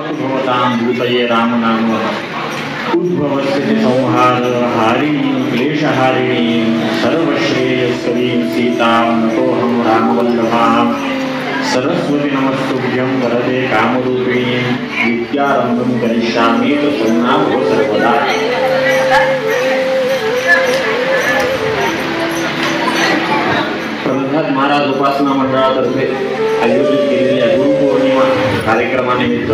भवतां भूतये राम नाम उद्भवस्य संहार हारिणी क्लेशहारिणी सर्वश्रेयस्करीं सीतां नतोऽहं रामवल्लभां सरस्वती नमस्तुभ्यं वरदे कामरूपिणी विद्यारंभं करिष्यामि तन्ना भव सर्वदा। प्रल्हाद महाराज उपासना मंडळातर्फे आयोजित केलेल्या गुरुपौर्णिमा कार्यक्रमानिमित्त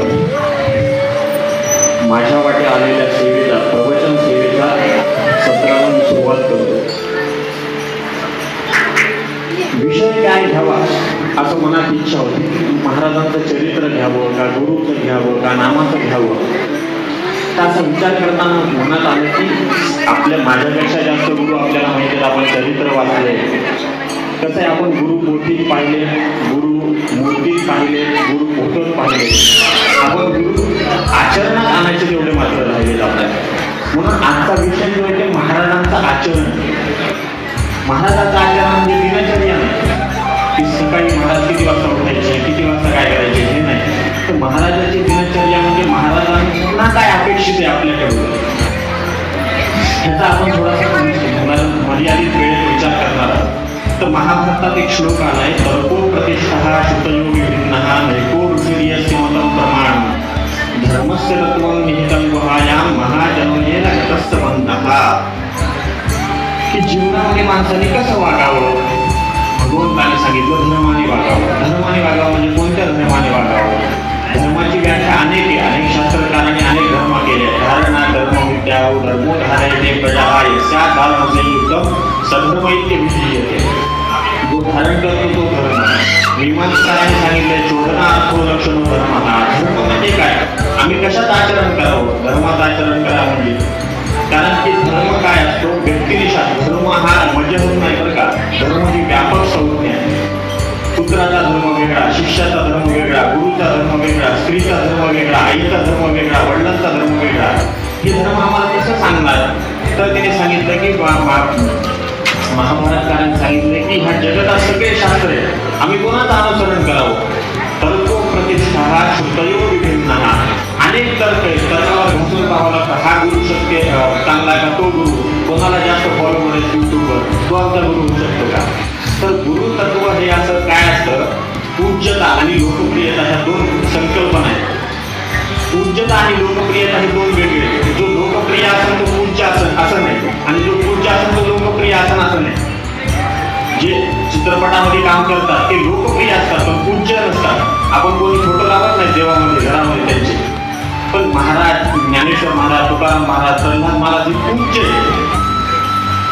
माझ्या वाटे आलेल्या सेवेचा प्रवचन सेवेचा सत्राला मी सुरुवात करतो। विषय काय घ्यावा असं मनात इच्छा होती। महाराजांचं चरित्र घ्यावं का गुरुचं घ्यावं का नामाचं घ्यावं, असा विचार करताना मनात आलं की माझ्यापेक्षा जास्त गुरु आपल्याला माहिती आहेत, आपण चरित्र वाचले, कसं आहे आपण गुरु पोथीत पाहिले, गुरु मूर्तीत पाहिले, गुरु फोटोत पाहिले, आपण गुरु आचरणात आणायचे तेवढे मात्र राहिले आपल्याला। म्हणून आजचा विषय जो आहे ते महाराजांचं आचरण। महाराजांचं आचरण म्हणजे दिनचर्या नाही की सकाळी महाराज किती वाजता उठायचे, किती वाजता काय करायचे हे नाही, तर महाराजांची दिनचर्या म्हणजे महाराजांना काय अपेक्षित आहे आपल्याकडून ह्याचा आपण थोडासा मर्यादित वेळेत विचार करणार आहोत। तर महाभारतात एक श्लोक आलाय, तर्को प्रतिष्ठा शुद्धयोगी भिन्नः नैको ऋषिर्यस्य मतं प्रमाण धर्मस्य तत्त्वं निहितं गुहायां महाजनोयेन गतस्य बन्धः। की जीवनामध्ये माणसाने कसं वागावं, भगवंताने सांगितलं धर्माने वागावं। धर्माने वागावं म्हणजे कोणत्या धर्माने वागावं? धर्माची व्याख्या अनेक आहे, अनेक शास्त्रकारांनी अनेक धर्म केले। धारणा धर्म विद्या धर्मो धारयते प्रजा यस्या धर्मसंयुक्तं सधर्मैक्यविधीयते। जो धारण करतो तो धर्म। मीमांसकारांनी सांगितलं चोदना अर्थो लक्षणो धर्मः। धर्म म्हणजे काय? आम्ही कशात आचरण करावं? धर्मात आचरण करा म्हणजे, कारण की धर्म काय असतो व्यक्तिनिष्ठ। धर्म हा मजहूर नाही बरं का, धर्म ही व्यापक संज्ञा आहे। पुत्राचा धर्म वेगळा, शिष्याचा धर्म वेगळा, गुरुचा धर्म वेगळा, स्त्रीचा धर्म वेगळा, आईचा धर्म वेगळा, वडिलांचा धर्म वेगळा। हे धर्म आम्हाला कसं सांगणार? तर त्याने सांगितलं की महाभारतकारांनी सांगितले की ह्या जगतात सगळे शास्त्र आहे, आम्ही कोणाचं अनुसरण करावं? तर्को प्रतिष्ठा शुद्धयो विभिन्नः। अनेक तर्क आहेत, तर्कावर घुसून पाहावं लागतं, हा गुरु शक्य चांगला का तो गुरु, कोणाला जास्त फॉलोवर आहे युट्यूबवर, तो आमचा गुरु होऊ शकतो का? तर गुरु तत्व हे असं काय असतं, पूज्यता आणि लोकप्रियता ह्या दोन संकल्पना आहेत। पूज्यता आणि लोकप्रियता हे दोन वेगळे। जो लोकप्रिय असेल तो पूज्य असेल असं नाही, आणि जो पूज्य असेल तो लोकप्रिय असेल असं नाही। जे चित्रपटामध्ये काम करतात ते लोकप्रिय असतात पण पूज्य नसतात। आपण कोणी फोटो लावत नाही देवामध्ये घरामध्ये त्यांचे, पण महाराज ज्ञानेश्वर महाराज, तुकाराम महाराज, प्रल्हाद महाराज हे पूज्य आहे।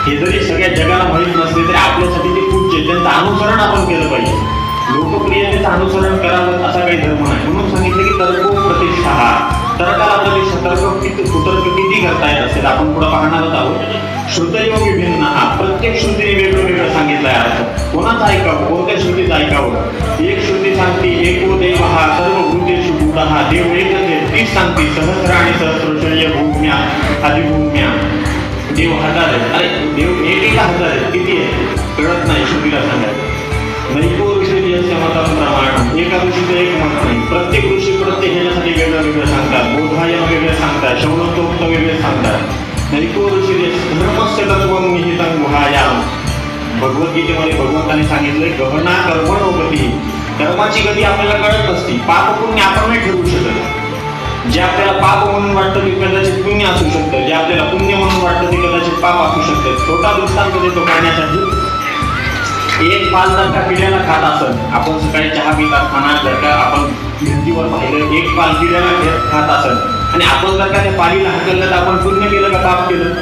हे जरी सगळ्या जगाला माहीत नसले तरी आपल्यासाठी ते पूज्य, त्यांचं अनुसरण आपण केलं पाहिजे। लोकप्रियतेचं अनुसरण करावं असा काही धर्म नाही। म्हणून सांगितलं की तर्को प्रतिष्ठा। तर्काला प्रतिष्ठा, तर्क किती करता येत असेल आपण पुढे पाहणारच आहोत। श्रुतयो विभिन्नः, प्रत्येक श्रुतीने वेगळं वेगळं सांगितलं आहे अर्थ। कोणाचं ऐकावं, कोणत्या श्रुतीचं ऐकावं? एक श्रुती सांगते एको देवः सर्वभूतेषु गूढः, देव एकच आहे तीच सांगते सहस्राणि सहस्रशय भूम्या अधिभूम्या। देव हजार आहे, अरे देव एक हजार आहे, किती आहे कळत नाही श्रुतीला सांगायचं। नैको ऋषिर्यस्य मतं प्रमाण, एका ऋषीचं एक मत नाही, प्रत्येक ऋषी प्रत्येक ह्याच्यासाठी वेगळं वेगळं सांगतात। बोधायन वेगळे सांगतात, शौनकोक्त वेगळे सांगतात। नैको ऋषिर्यस्य धर्मस्य तत्त्वं निहितं गुहायां। भगवद्गीतेमध्ये भगवंताने सांगितलंय गहना कर्मणो गती। कर्माची गती आपल्याला कळत असते, पाप पुण्य आपण नाही ठरवू शकत। जे आपल्याला पाप म्हणून वाटतं ते कदाचित पुण्य असू शकतं, जे आपल्याला पुण्य म्हणून वाटतं ते कदाचित पाप असू शकतं। छोटा दृष्टांत देतो पाहण्यासाठी। एक पाल जर का किड्याला खात असेल, आपण सकाळी चहा पित असताना जर का आपण भिंतीवर पाहिलं एक पाल किड्याला खात असेल आणि आपण जर का त्या पालीला हाकललं तर आपण पुण्य केलं का पाप केलं?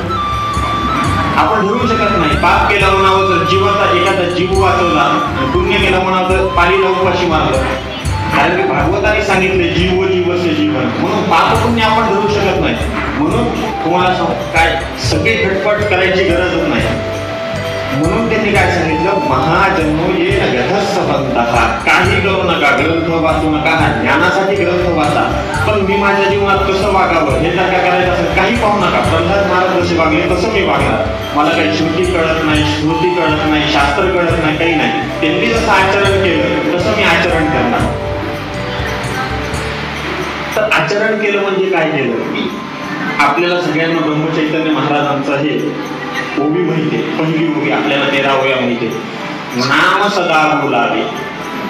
आपण ठरवू शकत नाही। पाप केला म्हणावं तर जीवाचा एखादा जीव वाचवला, पुण्य केलं म्हणावं तर पालीला उपाशी मारलं। कारण की भागवताने सांगितले जीव जीवस्य जीवन, म्हणून पाप पुण्य आपण ठरवू शकत नाही। म्हणून तुम्हाला काय सगळी खटपट करायची गरजच नाही। म्हणून त्यांनी काय सांगितलं, महाजनो येन गतस्य बन्धः। काही करू नका, ग्रंथ वाचू नका, ज्ञानासाठी ग्रंथ वाचा, पण मी माझ्या जीवनात कसं वागावं हे जर का करायचं असेल काही पाहू नका। प्रल्हाद महाराज जसे वागले तसं मी वागणार। मला काही श्रुती कळत नाही, स्मृती कळत नाही, शास्त्र कळत नाही, काही नाही। त्यांनी जसं आचरण केलं तसं मी आचरण करणार। तर आचरण केलं म्हणजे काय केलं? आपल्याला सगळ्यांना ब्रह्मचैतन्य महाराजांचं हे ओवी माहितीये, पहिली ओवी आपल्याला 13व्या माहितीये. नाम सदा बोलावे,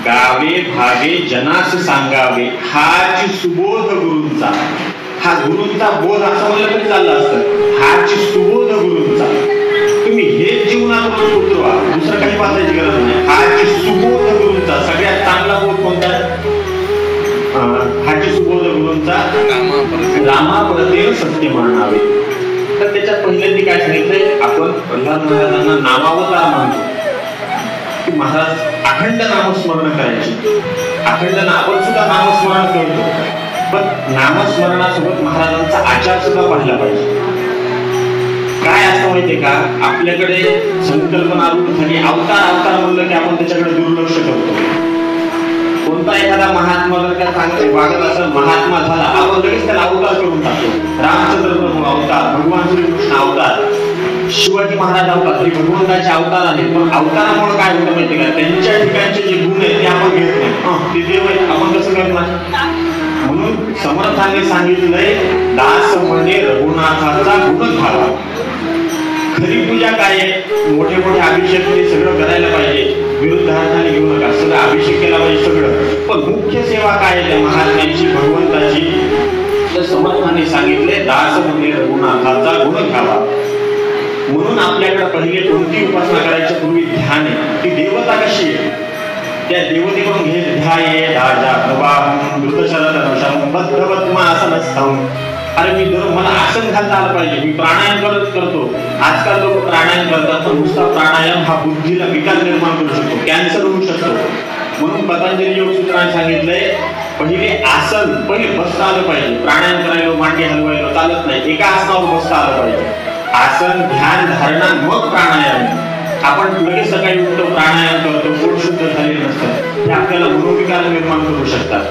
गावे भावे जनास सांगावे, हाची सुबोध गुरूंचा. हा गुरूंचा बोध असं म्हणलं तरी चाललं असतं. हाची सुबोध गुरूंचा. तुम्ही हे जीवनात रोज उतरवा, दुसरं काही वाचायची गरज नाही. हाची सुबोध गुरूंचा. सगळ्यात चांगला बोध कोणता? हाची सुबोध गुरूंचा रामाप्रते सत्य मानावे. तर त्याच्यात पहिल्यांदा काय सांगितलंय? आपण प्रल्हाद महाराजांना नामावतार मानतो की महाराज अखंड नामस्मरण करायचे. अखंड आपण सुद्धा नामस्मरण करतो, पण नामस्मरणासोबत महाराजांचा आचार सुद्धा पाहिला पाहिजे. काय असं माहितीये का? आपल्याकडे संकल्पना रूढ झाली, अवतार म्हणलं की आपण त्याच्याकडे दुर्लक्ष करतो. कोणता एखादा महात्मा जर का चांगले वागत असेल, महात्मा झाला, आपण लगेच त्याला अवतार करून टाकतो. रामचंद्र प्रभू अवतार, भगवान श्रीकृष्ण अवतार, शिवाजी महाराज अवतार, हे भगवंताचे अवतार आहेत. पण अवतारामुळे काय होतं माहिती का? त्यांच्या ठिकाणचे जे गुण आहेत ते आपण घेत नाही. ते देव आहेत, आपण कसं करणार? म्हणून समर्थाने सांगितलंय, दास म्हणे रघुनाथाचा गुण घाला. खरी पूजा काय आहे? मोठे मोठे अभिषेक सगळं करायला पाहिजे, विरुद्धार्थाने घेऊ नका, सगळं अभिषेक केला पाहिजे सगळं. पण मुख्य सेवा काय आहे त्या महात्म्यांची, भगवंताची? तर समर्थाने सांगितले, दास म्हणे रघुनाथाचा गुण घाला. म्हणून आपल्याकडे पहिले कोणती उपासना करायच्या पूर्वी ध्यान आहे. ती देवता कशी आहे? त्या देवतेकडून घे ध्याये राजा प्रवाहं मृतशरदनशं बद्धपद्मासनस्थं. अरे मी मला आसन घालता आलं पाहिजे, मी प्राणायाम करतो. आजकाल लोक प्राणायाम करतात, पण नुसता प्राणायाम हा बुद्धीला विकार निर्माण करू शकतो, कॅन्सर होऊ शकतो. म्हणून पतंजली योग सूत्राने सांगितलंय, पहिले आसन, पहिले बसता आलं पाहिजे. प्राणायाम करायला, मांडी हलवायला चालत नाही, एका आसनावर बसता आलं पाहिजे. आसन, ध्यान, धारणा, मग प्राणायाम. आपण लगेच सकाळी उठतो, प्राणायाम करतो, पोट शुद्ध झालेलं नसतं, हे आपल्याला मनोविकार निर्माण करू शकतात.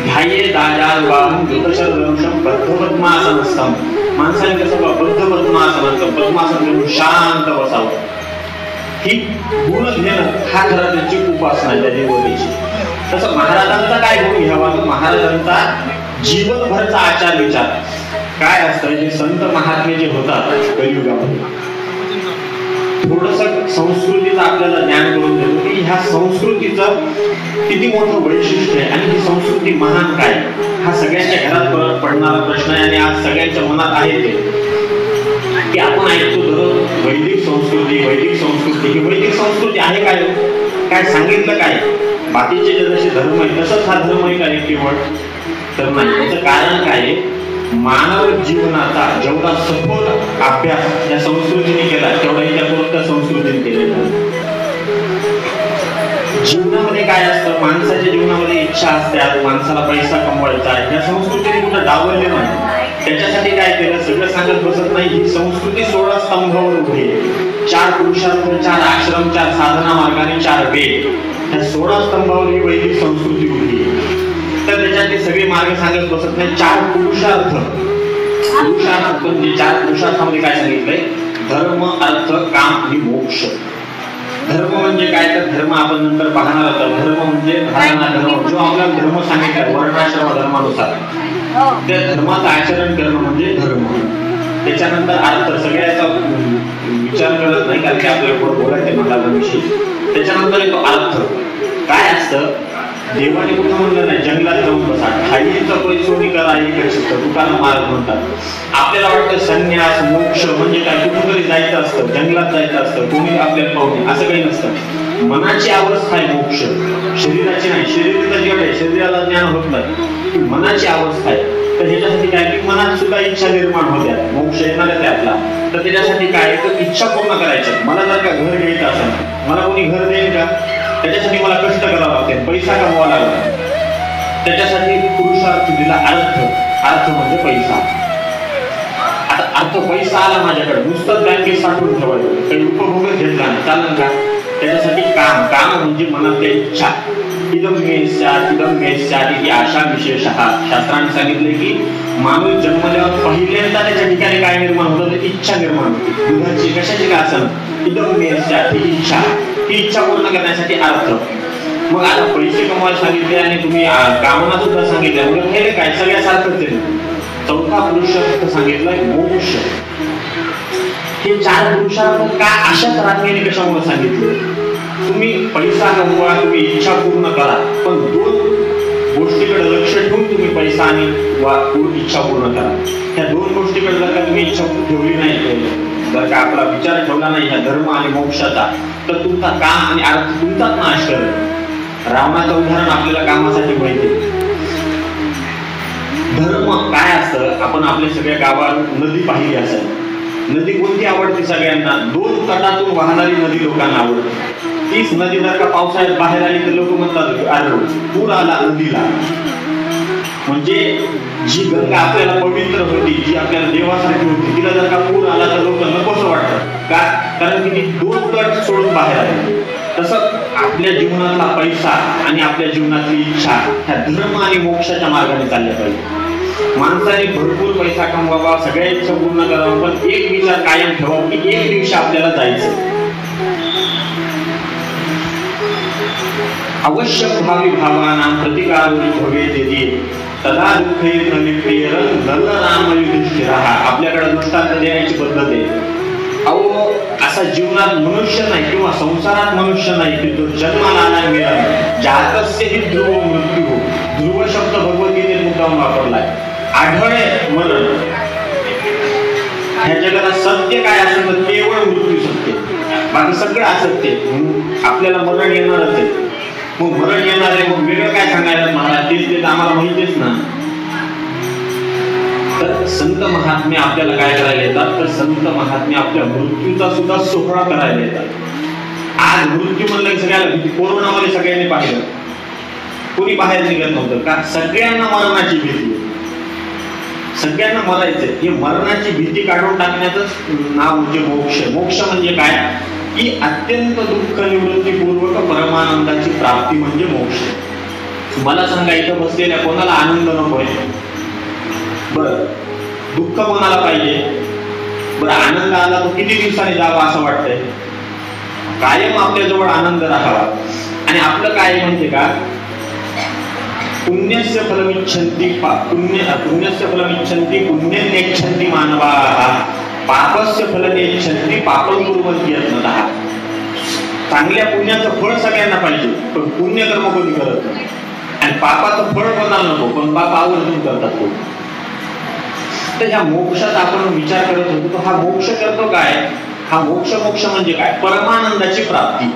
ध्याये दाजाल वाहून मृतशरदनशं बद्धपद्मासनस्थं. माणसाने कसं बद्धपद्मासन, पद्मासन घेऊन शांत बसावं. ही गुण घेणं हा खरा त्यांची उपासना आहे त्या देवतेची. तसं महाराजांचा काय गुण घ्यावा? तर महाराजांचा जीवनभरचा आचार विचार काय असतं? जे संत महात्मे जे होतात कलियुगामध्ये, थोडस संस्कृतीचं आपल्याला ज्ञान करून देतो की ह्या संस्कृतीचं किती मोठं वैशिष्ट्य आहे आणि ही संस्कृती महान काय. हा सगळ्यांच्या घरात पडणारा प्रश्न आहे आणि आज सगळ्यांच्या मनात आहे ते की आपण ऐकतो दररोज वैदिक संस्कृती, वैदिक संस्कृती. ही वैदिक संस्कृती आहे काय? काय सांगितलं काय? बाकीचे जसे धर्म आहे तसंच हा धर्म आहे काय केवळ? तर नाही. त्याचं कारण काय आहे? मानव जीवनाचा जेवढा सखोल अभ्यास या संस्कृतीने केला तेवढा त्या संस्कृतीने केलेला. जीवनामध्ये काय असतं? माणसाच्या जीवनामध्ये इच्छा असतात, माणसाला पैसा कमवायचा आहे, या संस्कृतीने कुठं डावलले नाही. त्याच्यासाठी काय केलं? सगळं सांगत बसत नाही. ही संस्कृती 16 स्तंभावर उभी आहे. 4 पुरुषार्थ, 4 आश्रम, 4 साधना मार्गाने 4 वेद. या 16 स्तंभावर ही वैदिक संस्कृती उभी आहे. तर त्याच्यातले सगळे मार्ग सांगत बसत नाही. 4 पुरुषार्थ म्हणजे 4 पुरुषार्थामध्ये काय सांगितलंय? धर्म, अर्थ, काम आणि मोक्ष. धर्म म्हणजे काय? तर धर्म आपण नंतर पाहणार आहोत. धर्म म्हणजे धारणा धर्म, जो आपल्याला धर्म सांगितला वर्णाश्रम धर्मानुसार त्या धर्माचं आचरण करणं म्हणजे धर्म. त्याच्यानंतर अर्थ, सगळ्याचा विचार करत नाही कारण की आपल्याला पुढे बोलायचं महाराजांविषयी. त्याच्यानंतर येतो अर्थ. काय असतं? देवाने कुठं म्हणलं नाही जंगलात जाऊन बसा, खालीचं पैसोनी करा एक चित्त, तुकाराम महाराज म्हणतात. आपल्याला वाटतं संन्यास मोक्ष म्हणजे काय? कुठं तरी जायचं असतं, जंगलात जायचं असतं, कोणी आपल्याला पाहुणे, असं काही नसतं. मनाची अवस्था आहे मोक्ष, शरीराची नाही. शरीराचं जग आहे, शरीराला ज्ञान होत नाही, मनाची अवस्था आहे. तर ह्याच्यासाठी काय की मनात सुद्धा इच्छा निर्माण होत्या, मोक्ष येणार आहे आपला. तर त्याच्यासाठी काय? तर इच्छा पूर्ण करायची. मला जर का घर घ्यायचं असेल, मला कोणी घर देईल का? त्याच्यासाठी मला कष्ट करावं लागेल, पैसा कमवावा लागेल. त्याच्यासाठी पुरुषार्थ दिला अर्थ. अर्थ म्हणजे पैसा. आता अर्थ पैसा आला माझ्याकडे, नुसतं बँकेत साठवून ठेवायचं, काही उपभोगच घेतला नाही, चालेल का? त्याच्यासाठी काम. काम म्हणजे मनातल्या इच्छा. इदम मेस्यात इति आशा विशेषः. शास्त्राने सांगितले की माणूस जन्मल्यावर पहिल्यांदा त्याच्या ठिकाणी काय निर्माण होतं? तर इच्छा निर्माण होती. दुधाची कशाची का असेल, इदम मेस्यात ही इच्छा. ही इच्छा पूर्ण करण्यासाठी अर्थ. मग आता पैसे कमवायला सांगितले आणि तुम्ही कामना सुद्धा सांगितले, म्हणजे हे काय सगळ्यासारखंच आहे. चौथा पुरुषार्थ सांगितलाय मोक्ष. हे 4 पुरुषार्थ का अशाच रांगेने कशामुळे सांगितले? तुम्ही पैसा कमवा, तुम्ही इच्छा पूर्ण करा, पण 2 गोष्टीकडे लक्ष ठेवून तुम्ही पैसा आणि इच्छा पूर्ण करा. ह्या 2 गोष्टीकडे जर का तुम्ही इच्छा ठेवली नाही, जर का आपला विचार ठेवला नाही ह्या धर्म आणि मोक्षाचा, तर तुमचा काम आणि अर्थ तुमचाच नाश करेल. रावणाचं उदाहरण आपल्याला कामासाठी माहिती. धर्म काय असतं? आपण आपल्या सगळ्या गावात नदी पाहिली असेल. नदी कोणती आवडते सगळ्यांना? 2 तटातून वाहणारी नदी लोकांना आवडते. तीच नदी जर का पावसाळ्यात बाहेर आली तर लोक म्हणतात अरे पूर आला नदीला. म्हणजे जी गंगा आपल्याला पवित्र होती, जी आपल्याला देवासारखी होती, तिला जर का पूर आला तर लोक नकोसं वाटतं. का? कारण की ती 2 तट सोडून बाहेर आली. तसं आपल्या जीवनातला पैसा आणि आपल्या जीवनातली इच्छा ह्या धर्म आणि मोक्षाच्या मार्गाने चालल्या पाहिजे. माणसाने भरपूर पैसा कमवावा, सगळ्या इच्छा पूर्ण करावा, पण एक विचार कायम ठेवा की एक दिवशी आपल्याला जायचं. अवश्य भावी भावानां प्रतिकारोनी भवेत्येति तदा दुःखे न लिप्येरं नल राम युधिष्ठिरः. आपल्याकडे दृष्टांत देण्याची पद्धत आहे. अहो असा जीवनात मनुष्य नाही किंवा संसारात मनुष्य नाही की तो जन्माला आला मेला. जातस्य हि ध्रुव मृत्यू. ध्रुव शब्द भगवद्गीतेत मुद्दाम वापरलाय. आढळे मरण. ह्या जगात सत्य काय असेल तर केवळ मृत्यू सत्य, बाकी सगळं असत्य. आपल्याला मरण येणारच आहे. मग मरण येणार आहे, मग वेगळं काय सांगायला महाराज? तेच आम्हाला माहितीच ना. तर संत महात्मे आपल्याला काय करायला येतात? तर संत महात्मे आपल्या मृत्यूचा सुद्धा सोहळा करायला येतात. आज मृत्यू म्हणलं की सगळ्याला भीती. कोरोनामध्ये सगळ्यांनी पाहिलं, कोणी बाहेर निघत नव्हतं. का? सगळ्यांना मरणाची भीती. सगळ्यांना मरायचंय. हे मरणाची भीती काढून टाकण्याचं नाव म्हणजे मोक्ष. मोक्ष म्हणजे काय? की अत्यंत दुःख निवृत्तीपूर्वक परमानंदाची प्राप्ती म्हणजे मोक्ष. मला सांगा, इथं बसलेल्या कोणाला आनंद नकोय? बरं, दुःख कोणाला पाहिजे? बरं, आनंद आला तो किती दिवसांनी जावा असं वाटतंय? कायम आपल्या जवळ आनंद राहावा. आणि आपलं काय म्हणते का? पुण्यस्य फलमिच्छन्ति पुण्यस्य फलमिच्छन्ति पुण्यनेच्छन्ति मानवाः पापस्य फलनेच्छन्ति पापं कुर्वन्ति यत्नतः. चांगल्या पुण्याचं फळ सगळ्यांना पाहिजे, पण पुण्यकर्म कोणी करत नाही. आणि पापाचं फळ कोणाला नको, पण पाप आवर्जून करतात कोण. तर ह्या मोक्षात आपण विचार करत होतो, तो हा मोक्ष करतो काय? हा मोक्ष म्हणजे काय? परमानंदाची प्राप्ती.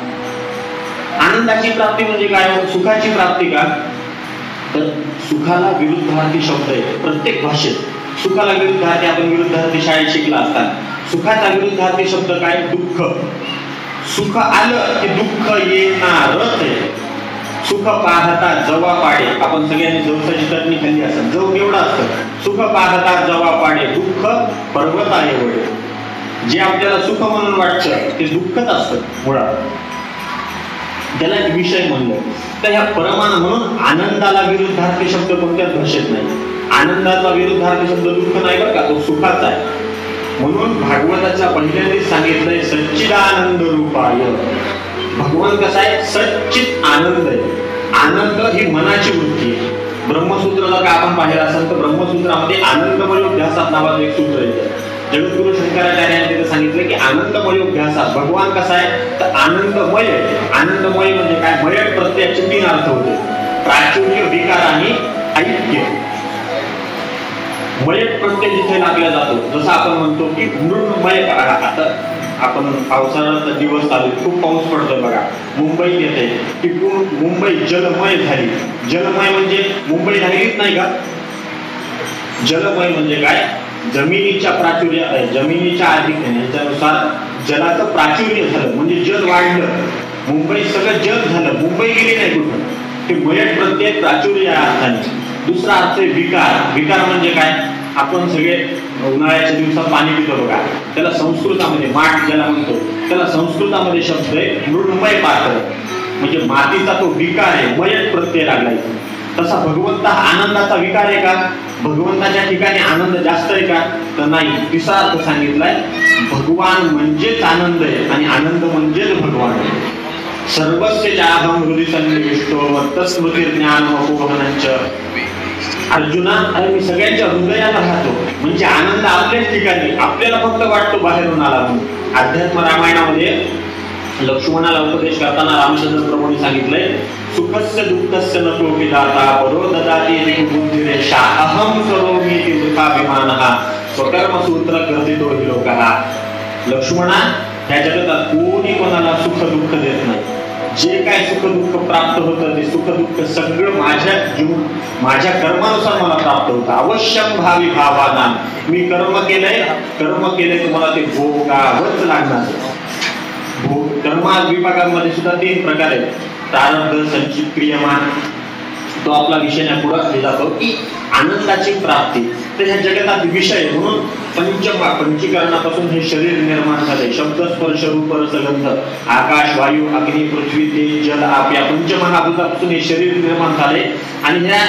आनंदाची प्राप्ती म्हणजे काय? सुखाची प्राप्ती का? तर सुखाला विरुद्धार्थी शब्द आहे प्रत्येक भाषेत. सुखाला विरुद्धार्थी आपण विरुद्धार्थी शाळेत शिकला असताना. सुखाचा विरुद्धार्थी शब्द काय? दुःख. सुख आलं की दुःख येणारच आहे. सुख पाहता जवा पाडे. आपण सगळ्यांनी जवसाची चटणी खाल्ली असेल. जव एवढं असतं. सुख पाहता जवा पाडे दुःख पर्वता एवढे. जे आपल्याला सुख म्हणून वाटतं ते दुःखच असतं मुळात. त्याला विषय म्हणलं. तर ह्या परमान म्हणून आनंदाला विरुद्धार्थी शब्द कोणत्याच भाषेत नाही. आनंदाचा विरुद्धार्थी शब्द दुःख नाही बरं का, तो सुखाचा आहे. म्हणून भागवताच्या पहिल्यांदाच सांगितलंय सच्चिदानंद रूपाय. भगवान कसा आहे? सच्चित आनंद आहे. आनंद ही मनाची वृत्ती आहे. ब्रह्मसूत्राला का आपण पाहिलं असेल तर ब्रह्मसूत्रामध्ये आनंदमयोध्यासात नावाचं एक सूत्र येतं. जगद्गुरु शंकराचार्यांनी तिथे सांगितलं की आनंदमयोध्यासात भगवान कसा आहे? तर आनंदमय. आनंदमय म्हणजे काय? मय प्रत्ययाचे 3 अर्थ होते: प्राचुर्य, विकार आणि ऐक्य. मय प्रत्यय जिथे लागला जातो, जसं आपण म्हणतो की मृण्मय. आता आपण पावसाळ्याचा दिवस चालू, खूप पाऊस पडतोय बघा. मुंबईत येते की मुंबई जलमय झाली. जलमय म्हणजे मुंबई राहिलीच नाही का? जलमय म्हणजे काय? जमिनीच्या प्राचुर्य, जमिनीच्या अधिकतेनुसार जलाचं प्राचुर्य झालं म्हणजे जल वाढलं. मुंबई सगळं जल झालं, मुंबई गेली नाही कुठं. ते मयट प्रत्यय प्राचुर्य या अर्थाने. दुसरा अर्थ आहे विकार. विकार म्हणजे काय? आपण सगळे उन्हाळ्याच्या दिवसात पाणी पितो बघा, त्याला संस्कृतामध्ये माठ ज्याला म्हणतो, त्याला संस्कृतामध्ये शब्द आहे मृण्मय पात्र. म्हणजे मातीचा तो विकार आहे, मयट प्रत्यय लागलाय. तसा भगवंत आनंदाचा विकार आहे का? भगवंताच्या ठिकाणी आनंद जास्त आहे का? तर नाही. तिसरा अर्थ सांगितलाय, भगवान म्हणजेच आनंद आहे आणि आनंद म्हणजेच भगवान आहे. सर्वस्य चाहम हृदय सन्निविष्टो वर्तस्मृतिर्ज्ञानमपोहनंच. अर्जुना, अरे मी सगळ्यांच्या हृदयात राहतो, म्हणजे आनंद आपल्याच ठिकाणी, आपल्याला फक्त वाटतो बाहेरून आला म्हणून. अध्यात्म रामायणामध्ये लक्ष्मणाला उपदेश करताना रामचंद्र प्रभूंनी सांगितलंय, सुखस्य दुःखस्य न कोऽपि दाता परो ददाति इति बुद्धिरेषा अहं करोमि इति दुःखाभिमानः स्वकर्मसूत्र कर्तितो हि लोकः. लक्ष्मणा, ह्या जगतात कोणी कोणाला सुख दुःख देत नाही. जे काय सुख दुःख प्राप्त होतं ते सुख दुःख सगळं माझ्या कर्मानुसार मला प्राप्त होतं. अवश्यम भावी भावाना, मी कर्म केलंय तुम्हाला ते भोगावंच लागणार. कर्म विभागामध्ये सुद्धा 3 प्रकार आहेत. प्रारब्ध, संचित, क्रियमान. तो आपला विषय नाही पुढे जातो की आनंदाची प्राप्ती. तर ह्या जगतात विषय म्हणून पंचीकरणापासून हे शरीर निर्माण झाले. शब्द, स्पर्श, रूप, रस, गंध, आकाश, वायू, अग्नी, पृथ्वी, तेज, जल, आप या पंचमहाभूतापासून हे शरीर निर्माण झाले. आणि ह्या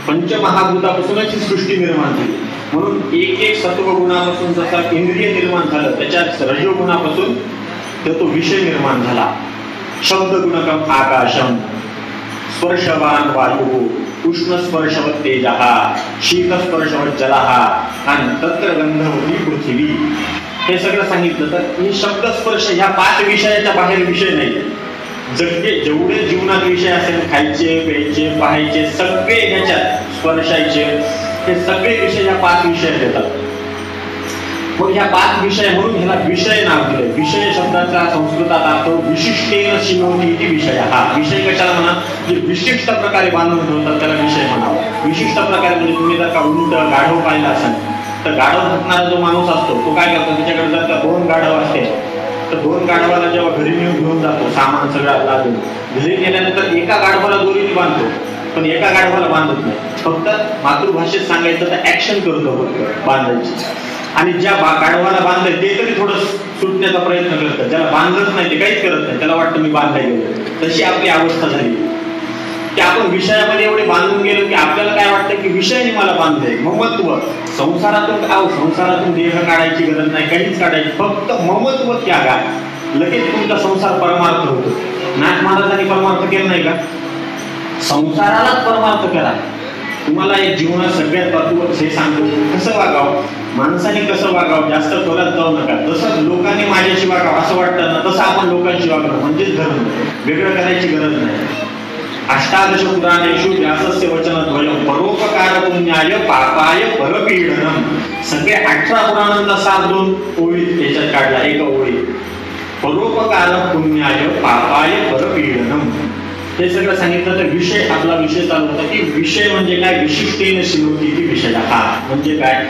पंचमहाभूतापासूनच ही सृष्टी निर्माण झाली. म्हणून एक सत्वगुणापासून जसा इंद्रिय निर्माण झालं, त्याच्या रजोगुणापासून तो विषय निर्माण झाला. शब्द गुणकम आकाशम, स्पर्शवान वायू, उष्ण स्पर्शवत तेजः, शीत स्पर्शवत जलः आणि तत्र गंधवती पृथ्वी. हे सगळं सांगितलं. तर हे शब्द स्पर्श ह्या 5 विषयाच्या बाहेर विषय नाही. जेवढे जीवनात विषय असेल, खायचे, प्यायचे, पाहायचे, सगळे ह्याच्यात स्पर्शायचे, हे सगळे विषय ह्या 5 विषयात येतात. मग ह्या 5 विषय म्हणून ह्याला विषय नाव दिले. विषय शब्दाचा संस्कृतात अर्थ विशिष्टेन शिनोती इति विषय. हा विषय कशाला म्हणा, जे विशिष्ट प्रकारे बांधून ठेवतात त्याला विषय म्हणावा. विशिष्ट प्रकारे म्हणजे तुम्ही जर का उंट गाढव पाहिला असाल तर गाढव थकणारा जो माणूस असतो तो काय करतो, त्याच्याकडे जर का 2 गाढव असते तर 2 गाढवाला जेव्हा घरी घेऊन जातो सामान सगळं लादून, घरी गेल्यानंतर एका गाढवाला दोरीने बांधतो पण एका गाढवाला बांधत नाही. फक्त मातृभाषेत सांगायचं तर ऍक्शन करतो फक्त बांधायची. आणि ज्या गाढवाला बांधलंय ते तरी थोडं सुटण्याचा प्रयत्न करतात. ज्याला बांधलंच नाही ते काहीच करत नाही, त्याला वाटतं मी बांधलाय गेलो. तशी आपली अवस्था झाली की आपण विषयामध्ये एवढे बांधून गेलो की आपल्याला काय वाटतं की विषयाने मला बांधलंय. ममत्व संसारातून देह काढायची गरज नाही, काहीच काढायची, फक्त ममत्व त्यागा, लगेच तुमचा संसार परमार्थ होतो. नाथ महाराजांनी परमार्थ केला नाही का? संसारालाच परमार्थ केला. तुम्हाला एक जीवनात सगळ्यात महत्त्वाचं हे सांगतो, कसं वागावं, माणसाने कसं वागावं, जास्त खोलात जाऊ नका. जसं लोकांनी माझ्याशी वागावं असं वाटतं ना, तसं आपण लोकांशी वागावं, म्हणजेच धर्म. वेगळं करायची गरज नाही. अष्टादश पुराणेषु व्यासस्य वचनद्वयं परोपकार पुण्याय पापाय परपीडनम. सगळे 18 पुराणांचा सार 2 ओळीत याच्यात काढला, एका ओळीत. परोपकार पुण्याय पापाय परपीडनम. हे सगळं सांगितलं. तर विषय, आपला विषय चालू होता की विषय म्हणजे काय, विशिष्टेन शिनोती इति विषय. हा म्हणजे काय,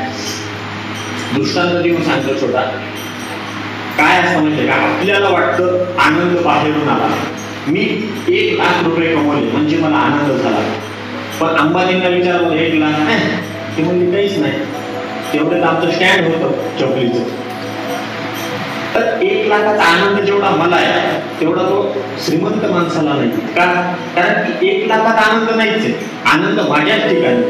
दृष्टांत देऊन सांगतो छोटा. काय असं म्हणजे का, आपल्याला वाटतं आनंद बाहेरून आला, मी 1 लाख रुपये कमवले म्हणजे मला आनंद झाला. पण अंबानींना विचारलं 1 लाख ते म्हणजे काहीच नाही, तेवढं आमचं स्टँड होतं चपलीचं. तर 1 लाखाचा आनंद जेवढा मला आहे तेवढा तो श्रीमंत माणसाला नाही. का? कारण की 1 लाखाचा आनंद नाहीच आहे, आनंद माझ्याच ठिकाणी.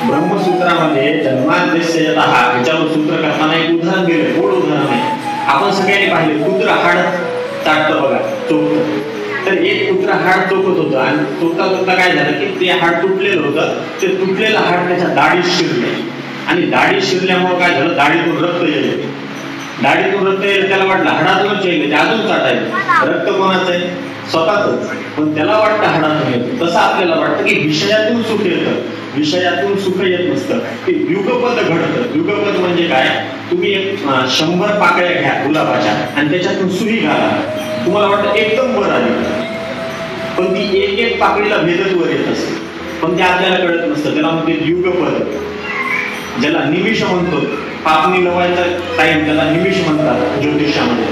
ब्रह्मसूत्रामध्ये जन्माद्यस्य यतः याच्यावर सूत्र करताना एक उदाहरण दिलं, गोड उदाहरण आहे. आपण सगळ्यांनी पाहिले, कुत्रा हाड चाटतं बघा, चोखतं. तर एक कुत्रा हाड चोखत होतं आणि चोखता काय झालं की ते हाड तुटलेलं होतं. ते तुटलेलं हाड त्याच्या दाढीत शिरले आणि दाढीत शिरल्यामुळे काय झालं, दाढीतून रक्त येईल. दाढीतून रक्त येईल, त्याला वाटलं हाडातूनच येईल, ते अजून चाटायचं. रक्त कोणाचं आहे, स्वतःच, पण त्याला वाटतं हाडातून येतं. तसं आपल्याला वाटतं की विषयातून सुख येतं, विषयातून सुख येत नसतं, ते युगपद घडतं. युगपद म्हणजे काय, तुम्ही 100 पाकळ्या घ्या गुलाबाच्या आणि त्याच्यातून सुई घाला, तुम्हाला वाटतं एकदम वर आली, पण ती एक पाकळीला भेदत वर येत असते, पण ते आपल्याला कळत नसतं. त्याला म्हणते युगपद, ज्याला निमिष म्हणतो. पापणी लवायचा टाइम त्याला निमिष म्हणतात ज्योतिषामध्ये.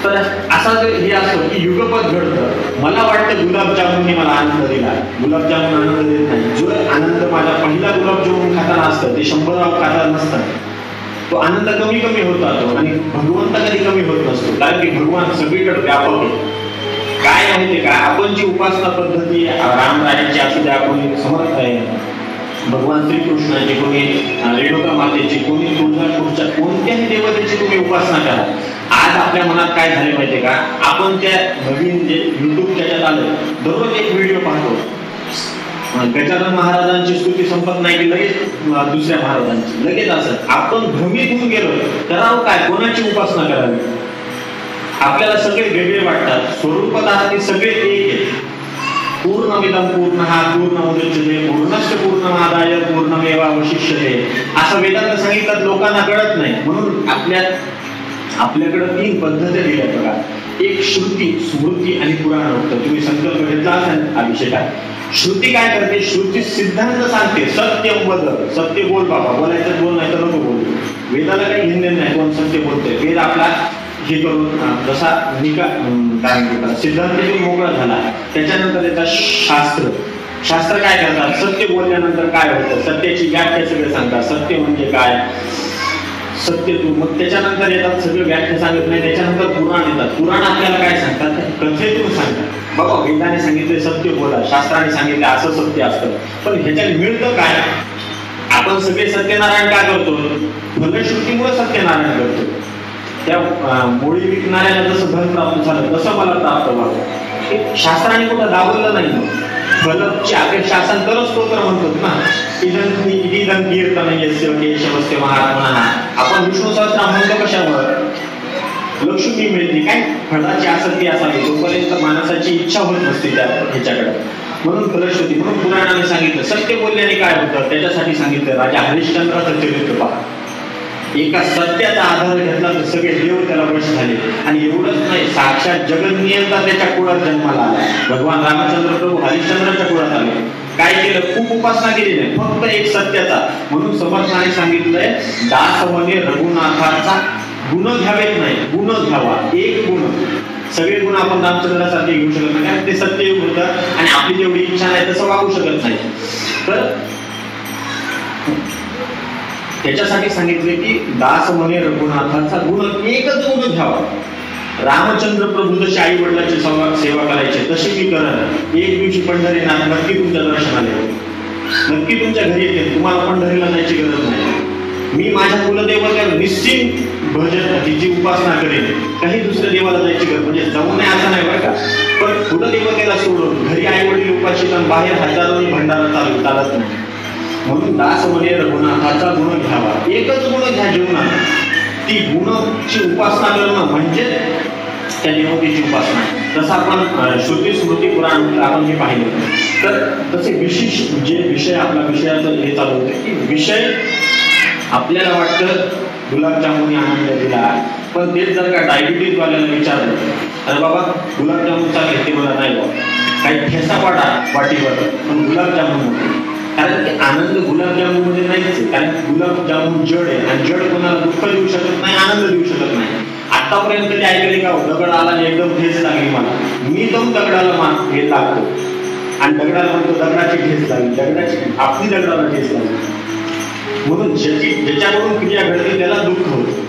तर असा जर हे असतं की युगपद घडतं, मला वाटतं गुलाबजामुनने मला आनंद दिला, गुलाबजामुन आनंद देत नाही. जो आनंद माझा पहिला गुलाबजामुन खाताना असतं ते 100 खाताना नसतं, तो आनंद कमी कमी होत जातो. आणि भगवंत कधी कमी होत नसतो, कारण की भगवान सगळीकडे व्यापक आहे. काय माहितीये का, आपण जी उपासना पद्धती रामरायांची असू द्या, कोणी समर्थ आहे भगवान श्रीकृष्णाची, कोणी रेणुका मातेची, कोणी तुळजापूरच्या, कोणत्याही देवतेची तुम्ही उपासना करा, आज आपल्या मनात काय झाले माहितीये का, आपण त्या नवीन जे युट्यूब त्याच्यात आलं, दररोज एक व्हिडिओ पाहतो. गजानन महाराजांची स्तुती संपत नाही की लगेच दुसऱ्या महाराजांची, लगेच असं आपण भ्रमित होऊन गेलो. करावं काय, कोणाची उपासना करावी? आपल्याला सगळे वेगळे वाटतात, स्वरूपतः ते सगळे एक आहेत. पूर्णमिदं पूर्णः पूर्णमुदच्यते पूर्णस्य पूर्णमादाय पूर्णमेवावशिष्यते असं वेदांत सांगितलं, लोकांना कळत नाही. म्हणून आपल्याकडे 3 पद्धती दिल्या बघा. एक श्रुती, स्मृती आणि पुराण होतं. तुम्ही संकल्प घेतला असेल अभिषेकात. श्रुती काय करते, श्रुती सिद्धांत सांगते, सत्यम वद, सत्य बोल बाबा, बोलायचं बोल नाही तर नको बोल. वेदाला काही घेणं नाही कोण सत्य बोलतोय. वेद आपला हे करून जसा काय म्हणतात सिद्धांत मोकळा झाला. त्याच्यानंतर येतात शास्त्र काय करतात, सत्य बोलल्यानंतर काय होतं, सत्याची व्याख्या सगळे सांगतात. सत्य म्हणजे काय, सत्य तू. मग त्याच्यानंतर येतात सगळे व्याख्या सांगत नाही. त्याच्यानंतर पुराण येतात. पुराण आपल्याला काय सांगतात, कथेतून सांगतात. बाबा वेदाने सांगितले सत्य बोला, शास्त्राने सांगितले असं सत्य असतं. पण ह्याच्यात मिळतं काय, आपण सगळे सत्यनारायण काय करतो, फलश्रुतीमुळे सत्यनारायण करतो. त्या मोळी विकणाऱ्याला जसं धन प्राप्त झालं तसं मला प्राप्त व्हावं. शास्त्राने कुठं दावलं नाही. फलची अपेक्षा असेल तरच स्तोत्र म्हणतो ना. इदं कीर्तन यस्य केशवस्य महात्मनः. आपण विष्णू सहस्रनाम म्हणतो कशावर, लक्ष्मी मिळते काय, फळाची आसक्ती असावी तोपर्यंत माणसाची इच्छा होत नसते त्या ह्याच्याकडे. म्हणून फलश्रुती. म्हणून पुराणाने सांगितलं सत्य बोलल्याने काय होतं, त्याच्यासाठी सांगितलं. राजा हरिश्चंद्राचं चरित्र पहा. एका सत्याचा आधार घेतला तर सगळे देव त्याला वश झाले. आणि एवढंच नाही, साक्षात जगन्नियंता त्याच्या कुळात जन्माला आला. भगवान रामचंद्र प्रभू हरिश्चंद्राच्या कुळात आले. काय केलं, खूप उपासना केली नाही, फक्त एक सत्याचा. म्हणून समर्थाने सांगितलंय, दास म्हणे रघुनाथाचा गुण घ्यावेत नाही, गुण घ्यावा. एक गुण, सगळे गुण आपण रामचंद्रासारखे घेऊ शकत नाही, कारण ते सत्ययुग होतं आणि आपली जेवढी इच्छा नाही तसं वागू शकत नाही. तर त्याच्यासाठी सांगितले की दास म्हणे रघुनाथाचा गुण, एकच गुण घ्यावा. रामचंद्र प्रभू जशी आई वडिलांची सेवा करायची तशी मी करत. एक दिवशी पंढरीनाथ नक्की तुमच्या दर्शनाला, नक्की तुमच्या घरी येते. तुम्हाला पंढरीला जायची गरज नाही. मी माझ्या कुलदेवतेवर निश्चित भजन, तिची उपासना करेन. काही दुसऱ्या देवाला जायची गरज म्हणजे जाऊ नये असं नाही बरं का. पण कुलदेवतेला सोडून घरी आई वडील उपाशी आणि बाहेर हजारोनी भंडारा चालत नाही. म्हणून दास म्हणे रघुनाथाचा गुण घ्यावा. एकच गुण घ्या जीवनात. ती गुणाची उपासना करणं म्हणजे त्या देवतेची उपासना. तसं आपण श्रुती स्मृती पुराण आपण हे पाहिलं. तर तसे विशेष जे विषय आपला विषयाचं हे चालू होते की विषय आपल्याला वाटतं गुलाबजामुन आनंद दिला, पण तेच जर का डायबिटीज वाल्याला विचारलं, अरे बाबा गुलाबजामुन चालेल ते मला नाही बाबा, काही ठेसा पाडा वाटीवर पण गुलाबजामुन नको. कारण की आनंद गुलाबजामुन मध्ये नाहीच आहे. कारण गुलाबजामुन जड आहे आणि जड कोणाला दुःख देऊ शकत नाही, आनंद देऊ शकत नाही. आतापर्यंत ते ऐकले का, दगड आला आणि एकदम ठेस लागली मला, मी जाऊन दगडाला हे लागतो आणि दगडाला म्हणतो दगडाची ठेस लागली, दगडाची आपली दगडाला ठेस लागली. म्हणून ज्याच्याकडून क्रिया घडते त्याला दुःख होतं.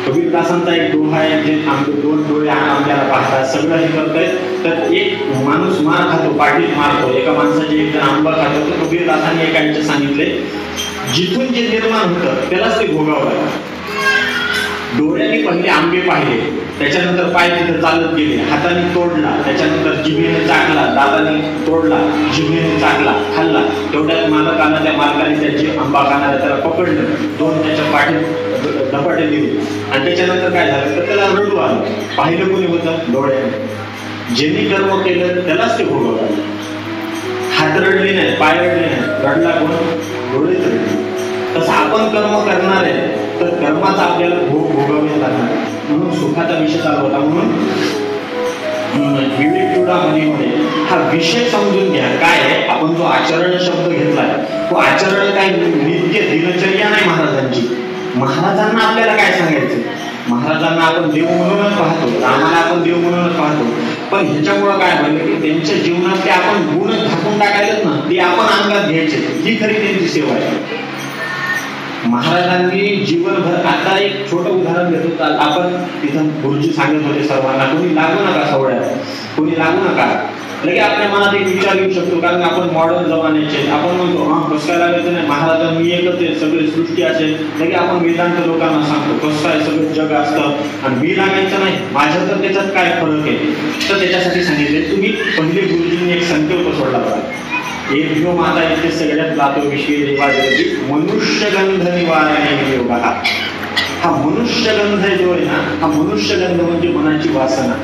कबीरदासांचा एक दोहा आहे, जे आमचे 2 डोळे आपल्याला पाहतात, सगळं हे करतंय. तर एक माणूस मार खातो, पाठीत मारतो, एका माणसाचे एक जण आंबा खातो. तर कबीरदासांनी एका यांचे सांगितले, जिथून जे निर्माण होतं त्यालाच ते भोगावं लागतं. डोळ्यांनी पहिले आंबे पाहिले, त्याच्यानंतर पाय तिथे चालत गेले, हाताने तोडला, त्याच्यानंतर जिभेने चाकला, दाताने तोडला, जिभेने चाकला, खाल्ला. तेवढ्यात मालकाला, त्या मालकाने त्याची आंबा खाणाऱ्या त्याला पकडलं, 2 त्याच्या पाठीत धपाटे दिले आणि त्याच्यानंतर काय झालं तर त्याला रडू आलं. पाहिलं कोणी होतं, डोळ्याने. ज्यांनी कर्म केलं त्यालाच ते भोगावं लागलं. हात रडले नाही, पाय रडले नाही, रडला कोण, डोळेच रडले. तसं आपण कर्म करणार आहे तर कर्माचा आपल्याला भोग भोगावे लागणार. म्हणून सुखाचा विषय चालू होता. म्हणून विवेक चूडामणीमध्ये हा विषय समजून घ्या. काय आहे, आपण जो आचरण शब्द घेतलाय तो आचरण काय नित्य दिनचर्या नाही महाराजांची. महाराजांना आपल्याला काय सांगायचं, महाराजांना आपण देव म्हणूनच पाहतो, रामाला आपण देव म्हणूनच पाहतो. पण ह्याच्यामुळे काय झालं की त्यांच्या जीवनात ते आपण गुण झाकून टाकायलेत ना, ते आपण अंगात घ्यायचे. ही खरी त्यांची सेवा आहे. महाराजांनी जीवनभर, आता एक छोटं उदाहरण घेतो. आपण तिथं गुरुजी सांगत होते सर्वांना, कोणी लागू नका सवड्यात, कोणी लागू नका. लगे आपल्या मनात एक विचार येऊ शकतो, कारण आपण मॉडर्न जमान्याचे. आपण म्हणतो हा कसं काय लागायचं नाही, महाराज मी एकच आहे, सगळी सृष्टी असेल. लगे आपण वेदांत लोकांना सांगतो कसं काय सगळं जग असतं आणि मी लागायचं नाही, माझ्या तर त्याच्यात काय फरक आहे. तर त्याच्यासाठी सांगितले तुम्ही पहिले गुरुजींनी एक संकल्प सोडला बघा, एक जो माता इथे सगळ्यात लातो विश्व देवा जगती मनुष्यगंध निवारणे योगा. हा मनुष्यगंध जो आहे ना, हा मनुष्यगंध म्हणजे मनाची वासना.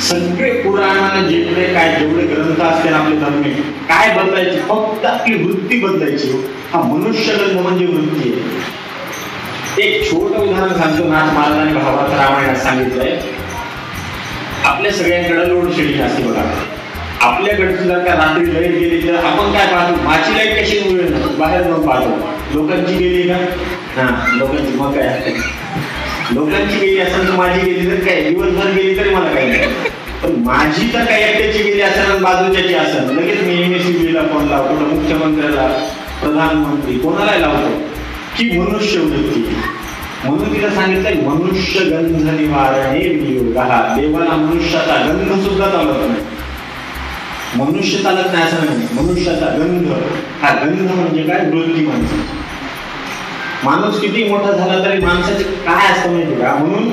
सगळे पुराणाने जेवढे काय जेवढे ग्रंथ असते आपले धर्मिक काय बदलायचे, फक्त आपली वृत्ती बदलायची. हा मनुष्यगंध म्हणजे वृत्ती आहे. एक छोटं उदाहरण सांगतो. नाथ महाराजांनी भावार्थ रामायणात सांगितलंय, आपल्या सगळ्यांकडे लोड शेडिंग असते बघा. आपल्याकडे जर का रात्री लाईट गेली तर आपण काय पाहतो, माझी लाईट कशी मिळेल बाहेर जाऊन पाहतो. लोकांची गेली का, हा लोकांची मग काय असते, लोकांची गेली असेल तर माझी गेली तर काय, दिवसभर गेली तरी मला काही नाही. पण माझी तर काय एकट्याची गेली असेल आणि बाजूच्याची असेल, लगेच मी MSCBला फोन लावतो, कुठं मुख्यमंत्र्याला, प्रधानमंत्री कोणाला लावतो. की मनुष्य वृत्ती. म्हणून तिला सांगितलंय मनुष्य गंध निवारणे वियोगा. देवाला मनुष्याचा गंध सुद्धा चालत नाही, मनुष्य चालत नाही असं नाही, मनुष्याचा गंध. हा गंध म्हणजे काय, वृत्ती माणसाची. माणूस किती मोठा झाला तरी माणसाचे काय असतं माहिती का. म्हणून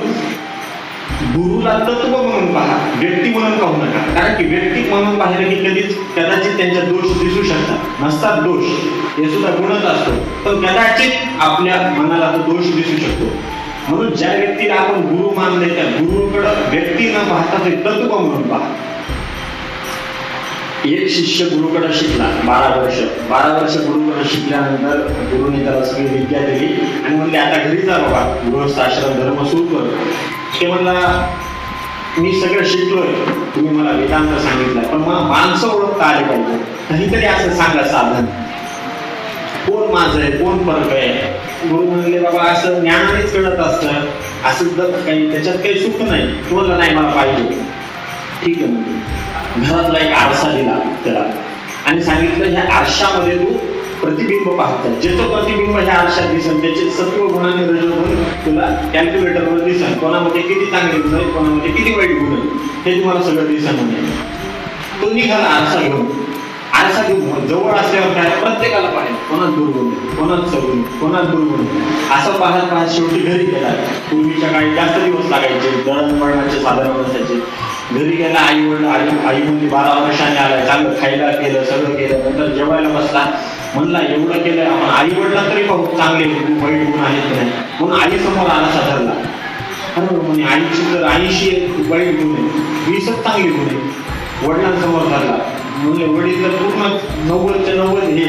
गुरुला तत्व म्हणून पहा, व्यक्ती म्हणून पाहू नका. कारण की व्यक्ती म्हणून पाहिलं की कधीच कदाचित त्यांच्या दोष दिसू शकतात, नसतात दोष, हे सुद्धा गुणच असतो. पण कदाचित आपल्या मनाला तो दोष दिसू शकतो. म्हणून ज्या व्यक्तीला आपण गुरु मानले त्या गुरुकडं व्यक्ती न पाहता ते तत्व म्हणून पहा. एक शिष्य गुरुकडे शिकला 12 वर्ष गुरुकडे शिकल्यानंतर गुरुने त्याला सगळी विद्या दिली आणि म्हणले आता घरी जा बाबा, गृहस्थ आश्रम धर्म सुरू कर. ते म्हणला मी सगळं शिकलोय, तुम्ही मला वेदांत सांगितलाय, पण मला माणसं ओळखता आले पाहिजे, काहीतरी असं सांगा साधन, कोण माझं आहे कोण फरक आहे. गुरु म्हणले बाबा असं ज्ञानानेच कळत असतं, असं काही त्याच्यात काही सुख नाही. तुम्हाला नाही मला पाहिजे, ठीक आहे. म्हणजे घरातला एक आरसा दिला त्याला आणि सांगितलं ह्या आरशामध्ये तू प्रतिबिंब पाहतोय, ज्याचं प्रतिबिंब ह्या आरशात दिसेल त्याचे सत्व गुणाने रजोगुण तुला कॅल्क्युलेटरवर दिसेल, कोणामध्ये किती चांगले गुण आहेत कोणामध्ये किती वाईट गुण आहेत हे तुम्हाला सगळं दिसेल. म्हणजे तो निघाला आरसा घेऊन जवळ असल्यावर काय प्रत्येकाला पाहिजे, कोणात दुर्गुण कोणात सगुण कोणात दुर्गुण असं पाहत पाहत शेवटी घरी गेला. पूर्वीच्या काळी जास्त दिवस लागायचे, दळणवळणाचे साधन नसायचे. घरी गेला, आई म्हणजे 12 वर्षांनी आलाय, चांगलं खायला केलं सगळं केलं, नंतर जेवायला बसला. म्हणला एवढं केलं आपण आई वडिला तरी पाहू चांगले वाईट गुण आहेत की नाही. म्हणून आई समोर आरसा धरला, अरे म्हणजे आईची तर 80 वाईट गुण आहे, 20च चांगले गुण आहे. वडिलांसमोर धरला, म्हणजे वडील तर पूर्ण 90च्या 90 हे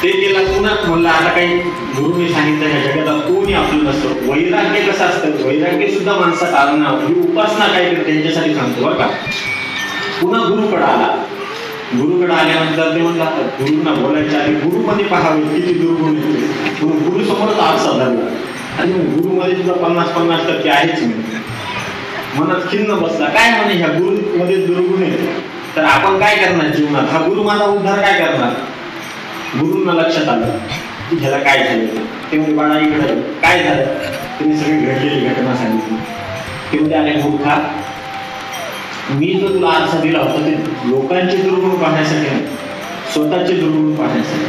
ते केला. पुन्हा म्हणलं आता काही गुरुने सांगितलं ह्या जगात कोणी आपलं नसतं. वैराग्य कसं असतं, वैराग्य सुद्धा माणसात आलं ना, ही उपासना काय करते त्यांच्यासाठी सांगतो बरं का. पुन्हा गुरुकडे आला, गुरुकडे आल्यानंतर ते म्हणतात गुरुंना बोलायच्या आधी गुरुमध्ये पाहावे किती दुर्गुण येते. म्हणून गुरु समोरच आरसा धरला आणि गुरुमध्ये सुद्धा 50-50% आहेच. मी मनात खिन्न बसला, काय म्हणे ह्या गुरुमध्ये दुर्गुण येते, तर आपण काय करणार जीवनात, हा गुरु माझा उद्धार काय करणार. गुरूंना लक्षात आलं की ह्याला काय झालं. ते म्हणजे बाळा इकडे काय झालं, त्यांनी सगळी घडलेली घटना सांगितली. ते म्हणजे अरे मूर्खा, मी जो तुला आरसा दिला होता ते लोकांचे दुर्गुण पाहण्यासाठी नाही, स्वतःचे दुर्गुण पाहण्यासाठी.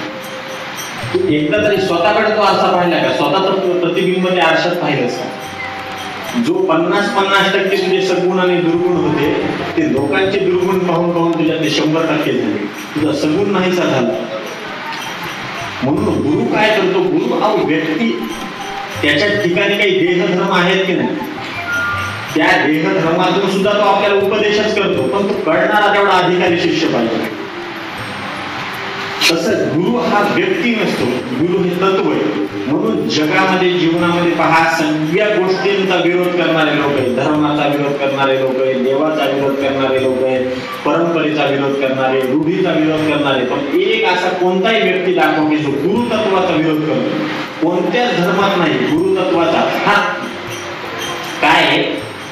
तू एकदा तरी स्वतःकडे तो आरसा पाहिला का, स्वतःच प्रतिबिंब त्या आरशात पाहिलंस का. जो 50-50% तुझे सद्गुण आणि दुर्गुण होते ते लोकांचे दुर्गुण पाहून पाहून तुझ्या ते 100% झाले, तुझा सद्गुण नाहीसा झाला. म्हणून गुरु काय करतो, गुरु हा व्यक्ती त्याच्या ठिकाणी काही देहधर्म आहेत की नाही, त्या देहधर्मातून सुद्धा तो आपल्याला उपदेशच करतो, पण तो कळणारा तेवढा अधिकारी शिष्य पाहिजे. तसंच गुरु हा व्यक्ती नसतो, गुरु हे तत्व आहे. म्हणून जगामध्ये जीवनामध्ये पहा सगळ्या गोष्टींचा विरोध करणारे लोक आहेत, धर्माचा विरोध करणारे लोक आहेत, देवाचा विरोध करणारे लोक आहेत, परंपरेचा विरोध करणारे, रूढीचा विरोध करणारे. पण एक असा कोणताही व्यक्ती दाखव की जो गुरुतत्वाचा विरोध करतो. कोणत्याच धर्मात नाही गुरुतत्वाचा. हा काय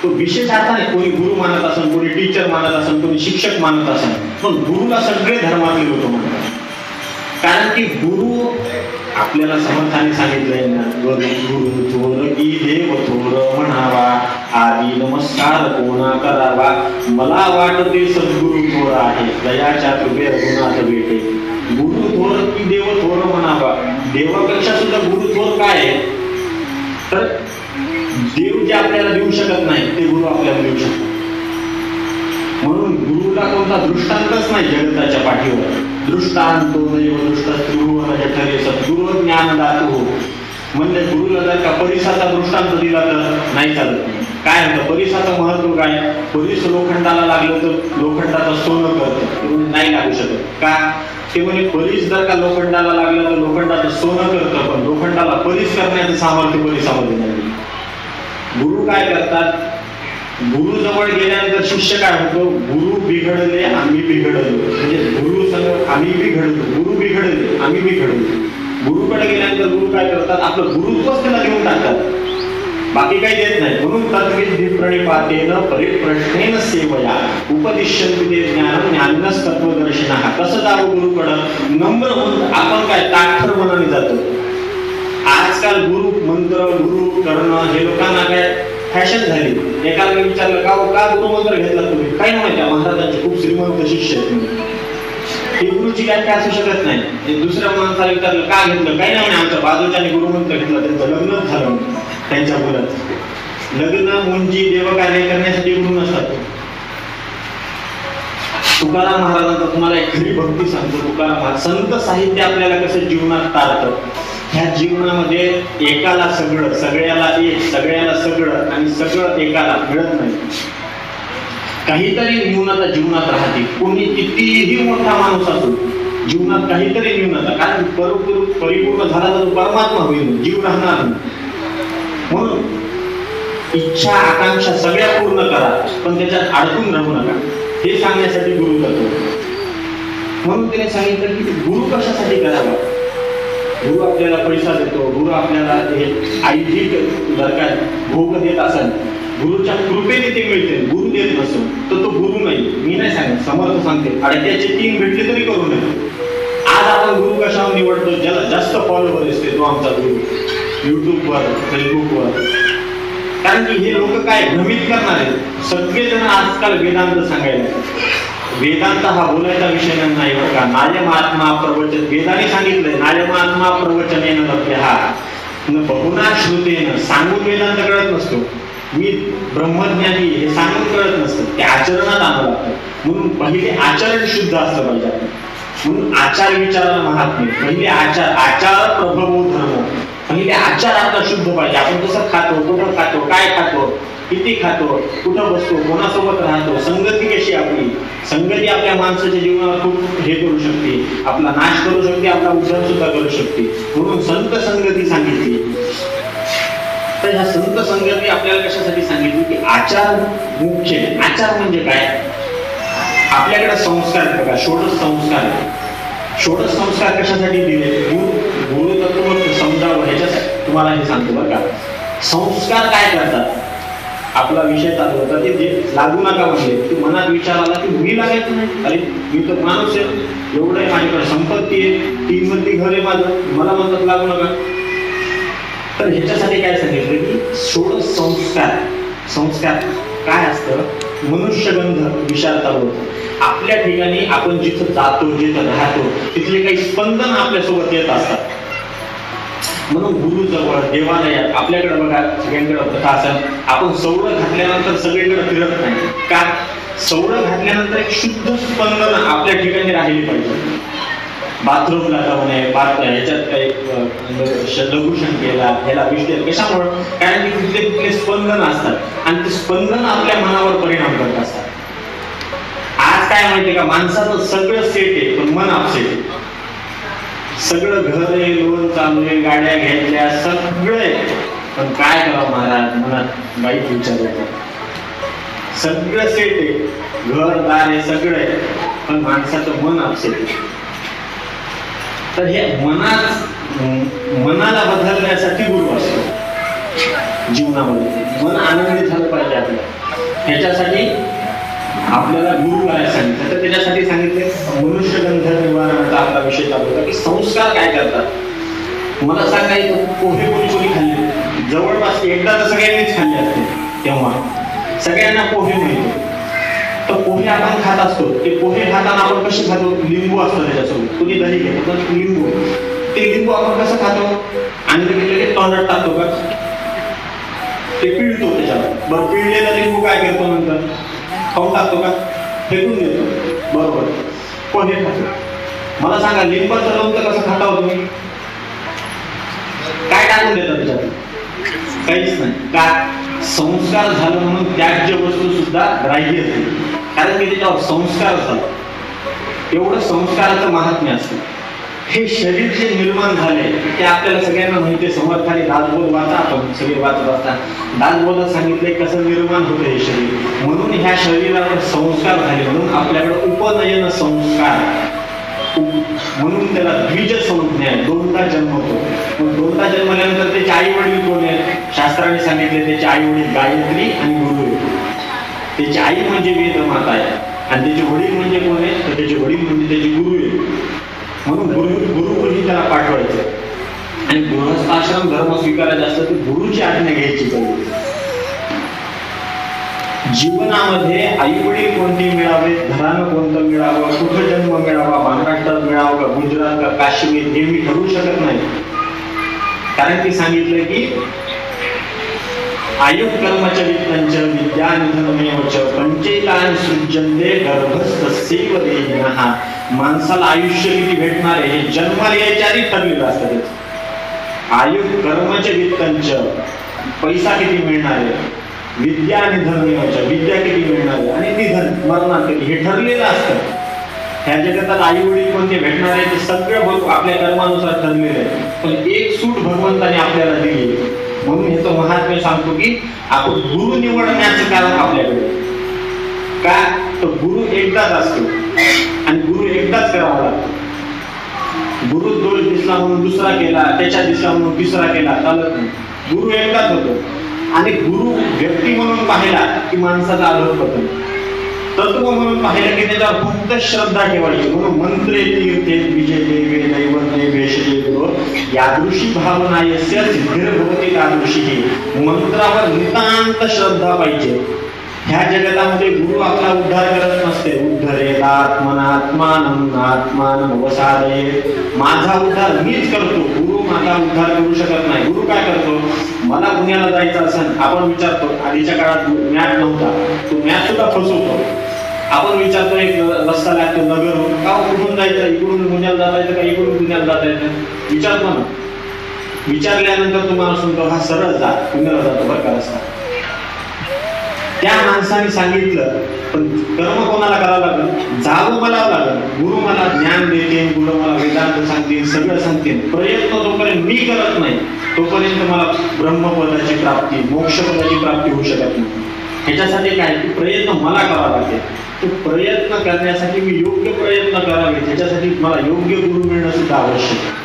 तो विशेष अर्थ नाही, कोणी गुरु मानत असेल, कोणी टीचर मानत असेल, कोणी शिक्षक मानत असेल, पण गुरुला सगळे धर्मातले लोक म्हणतात. कारण की गुरु आपल्याला समर्थाने सांगितलंय ना, गुरु थोर की देव थोर म्हणावा. आधी नमस्कार कोणा करावा, मला वाटते सद्गुरु थोर आहे, दयाच्या कृपे रघुनाथ भेटे. गुरु थोर की देव थोर म्हणावा. देवापेक्षा सुद्धा गुरु थोर काय आहे, तर देव जे आपल्याला देऊ शकत नाही ते गुरु आपल्याला देऊ शकतो. म्हणून गुरुला कोणता दृष्टांतच नाही जगताच्या पाठीवर. दृष्टांतो नैव दृष्टस्त्रिभुवन जठरे सद्गुरु ज्ञानदातो. म्हणजे गुरुला जर का परिसाचा दृष्टांत दिला तर नाही चालत. काय होतं परिसाचं महत्व काय, परिस लोखंडाला लागलं तर लोखंडाचं सोनं करतं, नाही लागू शकत. का ते म्हणजे परिस जर का लोखंडाला लागलं तर लोखंडाचं सोनं करतं, पण लोखंडाला परिस करण्याचं सामर्थ्य परिसामध्ये नाही. गुरु काय करतात, गुरु जवळ गेल्यानंतर शिष्य काय होतो, गुरु बिघडले आम्ही बिघडलो, म्हणजे गुरु संग आम्ही बिघडलो, गुरु बिघडले आम्ही बिघडलो. गुरुकडे गेल्यानंतर गुरु काय करतात, आपलं गुरुत्वच त्याला घेऊन टाकतात, बाकी काही देत नाही. म्हणून तत्विद प्रणिपातेन परिप्रश्नेन सेवया उपदिश्यन्ति ते ज्ञानं ज्ञानिनस् तत्वदर्शिनः. कसं जावं गुरुकडं, नम्र होऊन. आपण काय ताठर मनाने जातो. आजकाल गुरु मंत्र गुरु करणं हे लोकांना काय फॅशन झाली. एकाला विचारलं का गुरु मंत्र घेतला तुम्ही, काही नाही माहिती, महाराजांचे खूप श्रीमंत शिष्य आहेत, हे गुरुची काय असू शकत नाही. दुसऱ्या माणसाला विचारलं का घेतलं, काही नाही, आमच्या बाजूच्याने गुरुमंत्र घेतला, त्यांचं लग्नच झालं. त्यांच्या मुलात लग्न मुंजी देवकार्य करण्यासाठी गुरु नसतात. तुकाराम महाराजांचा तुम्हाला एक खरी भक्ती सांगतो. तुकाराम महाराज संत साहित्य आपल्याला कसं जीवनात तारतं. ह्या जीवनामध्ये एकाला सगळं, सगळ्याला एक, सगळ्याला सगळं आणि सगळं एकाला मिळत नाही. काहीतरी न्यूनता जीवनात राहते. कोणी कितीही मोठा माणूस असो, जीवनात काहीतरी न्यूनता, कारण परिपूर्ण झाला तर परमात्मा होईल, जीव राहणार नाही. म्हणून इच्छा आकांक्षा सगळ्या पूर्ण करा, पण त्याच्यात अडकून राहू नका, हे सांगण्यासाठी गुरु करतो. म्हणून त्याने सांगितलं की गुरु कशासाठी करावा. गुरु आपल्याला पैसा देतो, गुरु आपल्याला ऐहिक जर काय भोग देत असेल, गुरुच्या कृपेने ते मिळते. गुरु देत नसेल तर तो गुरु नाही. मी नाही सांगत, समर्थ सांगते, अडक्याचे 3 भेटले तरी करू नये. आज आपण गुरु कशावर निवडतो, ज्याला जास्त फॉलोवर असते तो आमचा गुरु, युट्यूबवर फेसबुकवर. कारण की हे लोक काय भ्रमित करणार आहेत. सगळेजण आजकाल वेदांत सांगायला. वेदांत हा बोलायचा विषय नाही बरं का. नायमात्मा प्रवचन, वेदाने सांगितलंय नायमात्मा प्रवचनेन लभ्यः न बहुना श्रुतेन. सांगून वेदांत कळत नसतो. मी ब्रह्मज्ञानी हे सांगून कळत नसतं, ते आचरणात आणावं लागतं. म्हणून पहिले आचरण शुद्ध असलं पाहिजे. म्हणून आचार विचाराला महात्म्य. पहिले आचार प्रभवो धर्म. पहिले आचार आपला शुद्ध पाहिजे. आपण कसं खातो, कुठं खातो, काय खातो, किती खातो, कुठं बसतो, कोणासोबत राहतो, संगती कशी आपली. संगती आपल्या माणसाच्या जीवनावर खूप हे करू शकते, आपला नाश करू शकते, आपला उद्धार सुद्धा करू शकते. म्हणून संत संगती सांगितली. तर ह्या संत संगती आपल्याला कशासाठी सांगितली की आचार मुख्य. आचार म्हणजे काय, आपल्याकडे संस्कार बघा, षोडश संस्कार. षोडश संस्कार कशासाठी दिले, गुरु तत्व समजावं ह्याच्यासाठी तुम्हाला हे सांगतो बरं का. संस्कार काय करतात, आपला विषय चालू होता ते लागू नका म्हणले की मनात विचार आला की मी लागायचं नाही. अरे मी तर माणूस आहे, एवढं आहे, माझ्याकडे संपत्ती आहे, 3 मजली घर आहे माझं, मला म्हणतात लागू नका. तर ह्याच्यासाठी काय सांगितलं की षोडश संस्कार. संस्कार काय असतं, मनुष्यगंध विचार चालू होतो. आपल्या ठिकाणी आपण जिथं जातो, जिथं राहतो, तिथले काही स्पंदन आपल्यासोबत येत असतात. म्हणून गुरुजवळ, देवालयात, आपल्याकडे बघा सगळ्यांकडे प्रथा असेल, आपण सवळं घातल्यानंतर सगळीकडे फिरत नाही. का, सवळं घातल्यानंतर एक शुद्ध स्पंदन आपल्या ठिकाणी राहिली पाहिजे. बाथरूमला जाऊ नये, ह्याच्यात काही लघुशंक केला, ह्याला विषय कशामुळे, कारण की तिथले तिथले स्पंदन असतात आणि ते स्पंदन आपल्या मनावर परिणाम करत असतात. आज काय माहितीये का, माणसाचं सगळं सेट आहे पण मन अपसेट आहे. सगळं घर आहे, लोन चालू आहे, गाड्या घ्यायच्या, सगळं आहे, पण काय करावं महाराज, मनात वाईट विचार येतात. सगळं सेट आहे, घर दार आहे, सगळं आहे, पण माणसाचं मन अपसेट आहे. तर हे मनाला बदलण्यासाठी गुरु असतो जीवनामध्ये. मन आनंदी झालं पाहिजे आपलं, ह्याच्यासाठी आपल्याला गुरु काय सांगितलं. तर त्याच्यासाठी सांगितले मनुष्यगंध निवारणाचा आपला विषय चालू होता की संस्कार काय करतात. मला सांगायचं पोहे कोणी कोणी खाल्ले, जवळपास एकदा तर सगळ्यांनीच खाल्ले असते. तेव्हा सगळ्यांना पोहे मिळतो. तर पोहे आपण खात असतो. ते पोहे खाताना आपण कसे खातो? लिंबू असतं त्याच्यासोबत. कुणी दही घेतो तर लिंबू. ते लिंबू आपण कसं खातो? आणि ते तोंडात टाकतो का? ते पिळतो त्याच्यावर. बरं, पिळलेला लिंबू काय करतो नंतर? खाऊन टाकतो का? फेकून देतो. बरोबर. पोहे खातो. मला सांगा, लिंबाचं लोणचं कसं खाता हो तुम्ही? काय टाकून देतात त्याच्यात? काहीच नाही. का? संस्कार झालं म्हणून त्याज्य वस्तू सुद्धा ग्राह्य झाली, कारण की त्याच्यावर संस्कार झाला. एवढं संस्काराचं महात्म्य असतं. हे शरीर जे निर्माण झाले ते आपल्याला सगळ्यांना माहिती आहे. समर्थाने दासबोध वाचा, आपण सगळे वाचत असता. दासबोधात सांगितले कसं निर्माण होतं हे शरीर. म्हणून ह्या शरीरावर संस्कार झाले, म्हणून आपल्याकडे उपनयन संस्कार, म्हणून त्याला द्विज संज्ञा आहे. दोनदा जन्म होतो. पण दोनदा जन्मल्यानंतर त्याचे आई वडील कोण आहेत? शास्त्राने सांगितले त्याचे आई वडील गायत्री आणि गुरु आहेत. त्याची आई म्हणजे वेदमाता आहे आणि त्याचे वडील म्हणजे कोण आहेत? तर त्याचे वडील म्हणजे त्याचे गुरु आहेत. म्हणून गुरुकुली त्याला पाठवायचं. आणि गृहस्थाश्रम धर्म स्वीकारायचा असतं तर गुरुची आज्ञा घ्यायची पाहिजे. जीवनामध्ये आई वडील कोणते मिळावे, घरानं कोणतं मिळावं, कुठं जन्म मिळावा, महाराष्ट्रात मिळावं का गुजरात का काश्मीर, हे मी ठरवू शकत नाही. कारण की सांगितलं की आयुः कर्मच वित्तंच विद्यानिधनमेवच पंचैतानि सृज्यन्ते गर्भस्थस्यैव देहिनः. माणसाला आयुष्य किती भेटणार आहे हे जन्माला यायच्या आधी ठरलेलं असतं. आयुः कर्मच वित्तंच, पैसा किती मिळणार आहे, विद्या निधन, विद्या किती मिळणार आहे, आणि निधन मरणार किती, हे ठरलेलं असतं. ह्या जगात आई वडील कोणते भेटणार आहे ते सगळं आपल्या कर्मानुसार ठरलेलं आहे. पण एक सूट भगवंताने आपल्याला दिली. म्हणून ह्याचं महात्म्य सांगतो की आपण गुरु निवडण्याचं कारण आपल्याकडे का, तर गुरु एकदाच असतो आणि गुरु एकदाच करावा लागतो. गुरु दोष दिसला म्हणून दुसरा केला, त्याच्या दिसला म्हणून तिसरा केला चालत नाही. गुरु एकदाच होतो. आणि गुरु व्यक्ती म्हणून पाहिला की माणसाचा अधोपतन, तत्व म्हणून पाहिलं की त्याच्यावर फक्त श्रद्धा ठेवायची. म्हणून मंत्रे तीर्थे विजयते वेदैवते भेषजे गुरु यादृशी भावना यस्य सिद्धिर्भवति तादृशी. मंत्रावर नितांत श्रद्धा पाहिजे. ह्या जगतामध्ये गुरु आपला उद्धार करत नसते. उद्धरेत आत्मनात्मानं आत्मानं वसादयेत. माझा उद्धार मीच करतो, गुरु माझा उद्धार करू शकत नाही. गुरु काय करतो? मला पुण्याला जायचं असेल, आपण विचारतो, आधीच्या काळात मॅप नव्हता, तो मॅप सुद्धा फसवतो. आपण विचारतो एक रस्ता लागतो नगर, का कुठून जायचं, इकडून पुण्याला जाता येतं का इकडून पुण्याला जाता येतं, विचारतो ना. विचारल्यानंतर तुम्हाला सांगतो हा सरळ जा, पुण्याला जातो बरं का रस्ता. त्या माणसाने सांगितलं, पण कर्म कोणाला करावं लागेल? जावं मला लागेल. गुरु मला ज्ञान देते, गुरु मला वेदांत सांगतील, सगळं सांगतील. प्रयत्न जोपर्यंत मी करत नाही तोपर्यंत मला ब्रह्मपदाची प्राप्ती, मोक्षपदाची प्राप्ती होऊ शकत नाही. ह्याच्यासाठी काय, प्रयत्न मला करावा लागेल. तो प्रयत्न करण्यासाठी मी योग्य प्रयत्न करावे, त्याच्यासाठी मला योग्य गुरु मिळणं सुद्धा आवश्यक आहे.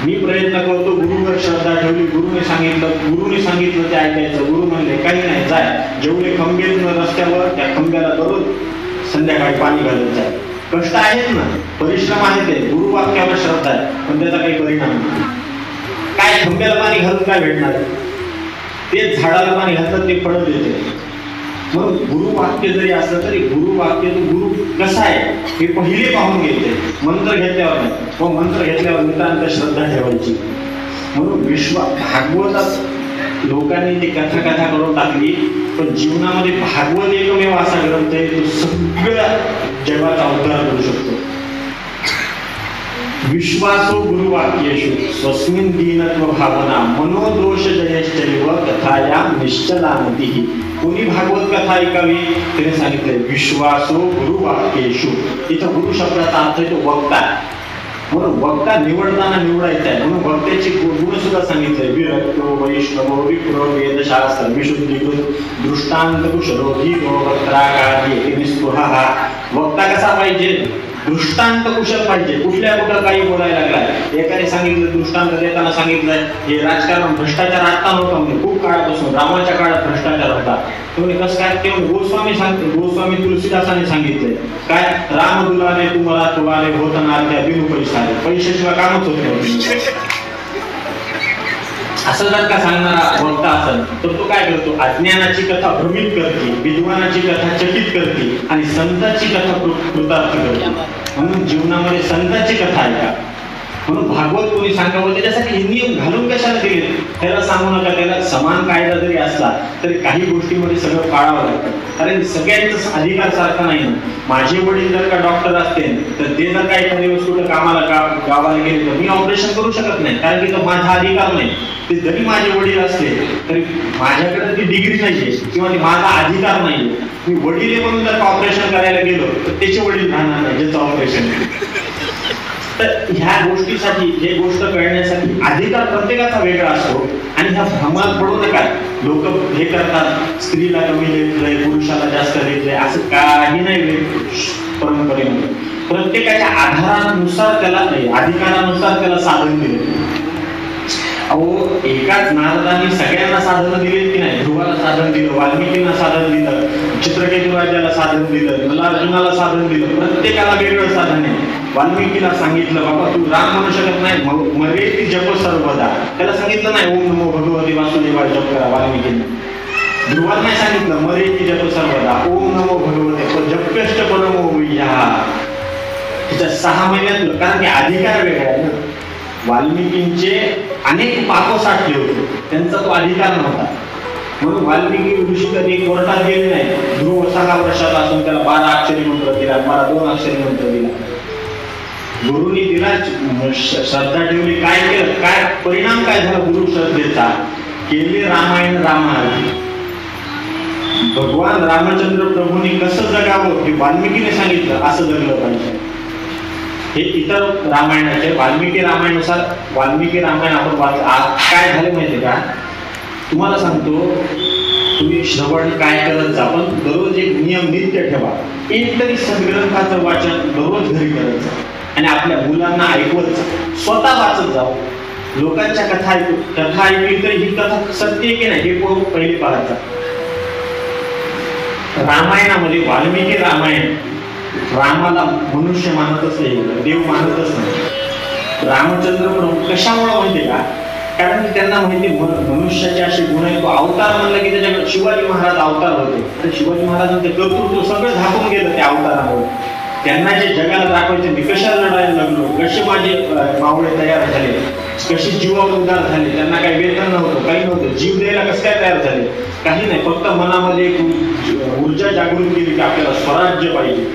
मी प्रयत्न करतो, गुरुवर श्रद्धा ठेवली, गुरुने सांगितलं ते ऐकायचं. गुरु म्हणले काही नाही, जाय, जेवढे खंबे रस्त्यावर त्या खंब्याला दररोज संध्याकाळी पाणी घालत जाय. कष्ट आहेत ना, परिश्रम आहेत, ते गुरु वाक्यावर श्रद्धा आहे, पण त्याचा काही परिणाम नाही. काय खंब्याला पाणी घालून काय भेटणार? ते झाडाला पाणी घालतात, ते फळं देते. म्हणून गुरुवाक्य जरी असलं तरी गुरुवाक्य गुरु कसा आहे हे पहिले पाहून घेते. मंत्र घेतल्यावर नाही, मग मंत्र घेतल्यावर नितांत श्रद्धा ठेवायची. म्हणून भागवतात लोकांनी ती कथा करून टाकली, पण जीवनामध्ये भागवत एकमेव असा ग्रंथ आहे तो सगळ्या जगाचा उद्धार करू शकतो. विश्वासो गुरुवाक्येषु स्वस्मिन् दीनत्व भावना मनोदोष जयश्चैव कथायां निश्चलानतिः. कोणी भागवत कथा ऐकावी, त्याने सांगितलंय विश्वासो गुरुवाक्येषु. इथं गुरु शब्दाचा अर्थ आहे तो वक्ता. म्हणून वक्ता निवडताना निवडायचा आहे. म्हणून वक्त्याचे गुण सुद्धा सांगितले, विरक्तो वैष्णवो विप्रो वेदशास्त्र विशुद्धीकृत दृष्टांत कुशलो धीरो वक्त्राकार्ये निस्पृहः. वक्ता कसा पाहिजे? दृष्टांत कुशल पाहिजे. कुठं काही बोलायला लागलाय, एकाने सांगितलं दृष्टांत देताना सांगितलंय हे राजकारण भ्रष्टाचार आता नव्हता, म्हणजे खूप काळापासून रामाच्या काळात भ्रष्टाचार होता. तुम्ही कसं काय ते गोस्वामी सांगते, गोस्वामी तुलसीदासाने सांगितलंय काय, राम दुलारे तुम्हाला तुलारे होतनार त्या बिनु पैसा, पैशाशिवाय कामच होत नव्हते. जर का सांगणारा वक्ता असेल तर तो काय करतो, अज्ञानाची कथा भ्रमित करते, विद्वानाची कथा चकित करते आणि संतांची कथा कृतार्थ करते. म्हणून जीवनामध्ये संतांची कथा आहे का, म्हणून भागवत कोणी सांगावं त्याच्यासाठी हे नियम घालून कशाला दिले. त्याला सांगू नका, त्याला समान कायदा जरी असला तरी काही गोष्टीमध्ये सगळं पाळावं लागतं. कारण सगळ्यांचाच अधिकार सारखा नाही. माझे वडील जर का डॉक्टर असते तर ते जर का एखाद्या दिवस कुठं कामाला गावाला गेले तर मी ऑपरेशन करू शकत नाही, कारण की तो माझा अधिकार नाही. ते जरी माझे वडील असले तरी माझ्याकडे ती डिग्री नाहीये किंवा माझा अधिकार नाहीये. मी वडील म्हणून जर का ऑपरेशन करायला गेलो तर त्याचे वडील राहणार नाही ज्याचं ऑपरेशन. तर ह्या गोष्टीसाठी, हे गोष्ट कळण्यासाठी अधिकार प्रत्येकाचा वेगळा असतो. आणि ह्या भ्रमात पडू नका. लोक हे करतात, स्त्रीला कमी लेखलंय, पुरुषाला जास्त लेखलंय, असं काही नाही. परंपरेमध्ये प्रत्येकाच्या आधारानुसार त्याला, अधिकारानुसार त्याला साधन दिले. अहो, एकाच नारदांनी सगळ्यांना साधन दिले की नाही. ध्रुवाला साधन दिलं, वाल्मिकींना साधन दिलं, चित्रकेतू राजाला साधन दिलं, अर्जुनाला साधन दिलं. प्रत्येकाला वेगळं साधन आहे. वाल्मिकीला सांगितलं बाबा तू राम म्हणू शकत नाही, मरेती जप सर्वदा. त्याला सांगितलं नाही ओम नमो भगवते वासुदेवाय जप करा वाल्मिकीने. ध्रुवाला नाही सांगितलं मरेती जप सर्वदा ओम नमो भगवते जप्यष्ट परमो ह्या. तिच्या 6 महिन्यात, कारण की अधिकार वेगळा आहे ना. वाल्मिकींचे अनेक पाप साठले होते, त्यांचा तो अधिकार नव्हता. म्हणून वाल्मिकी ऋषी कधी कोर्टात गेले नाही. ध्रुव 6 वर्षाचा असून त्याला 12 अक्षरी मंत्र दिला, मला 2 अक्षरी मंत्र दिला. गुरुनी दिला, श्रद्धा ठेवली, काय केलं, काय परिणाम काय झाला गुरु श्रद्धेचा, केले रामायण रामायण. भगवान रामचंद्र प्रभूंनी कसं जगावं हे वाल्मिकीने सांगितलं, असं जगलं पाहिजे. हे इतर रामायणाचे, वाल्मिकी रामायणानुसार, वाल्मिकी रामायण आपण आज काय झाले माहितीये का, तुम्हाला सांगतो, तुम्ही श्रवण काय करत जा, पण दररोज एक नियम नित्य ठेवा. एक तरी सद्ग्रंथाचं वाचन दररोज घरी करायचं आणि आपल्या मुलांना ऐकवत जा, स्वतः वाचत जावं. लोकांच्या कथा ऐकली तरी ही कथा सत्य आहे की नाही हे पहिले पाहायचं. रामायणामध्ये वाल्मिकी रामायण, रामाला मनुष्य मानतच नाही, देव मानतच नाही. रामचंद्र प्रभू कशामुळे माहितीये का, कारण त्यांना माहिती मनुष्याचे असे गुण आहे. तो अवतार म्हणलं की त्याच्याकडे शिवाजी महाराज अवतार होते आणि शिवाजी महाराजांचे कर्तृत्व सगळं झाकून गेलं त्या अवतारामुळे. त्यांना जे जगाला दाखवायचे मी कशाला लढायला लागलो, कसे माझे मावळे तयार झाले, कशी जीवावर उद्धार झाले. त्यांना काही वेतन नव्हतं, काही नव्हतं, जीव द्यायला कसं काय तयार झाले, काही नाही. फक्त मनामध्ये एक ऊर्जा जागृत केली की आपल्याला स्वराज्य पाहिजे.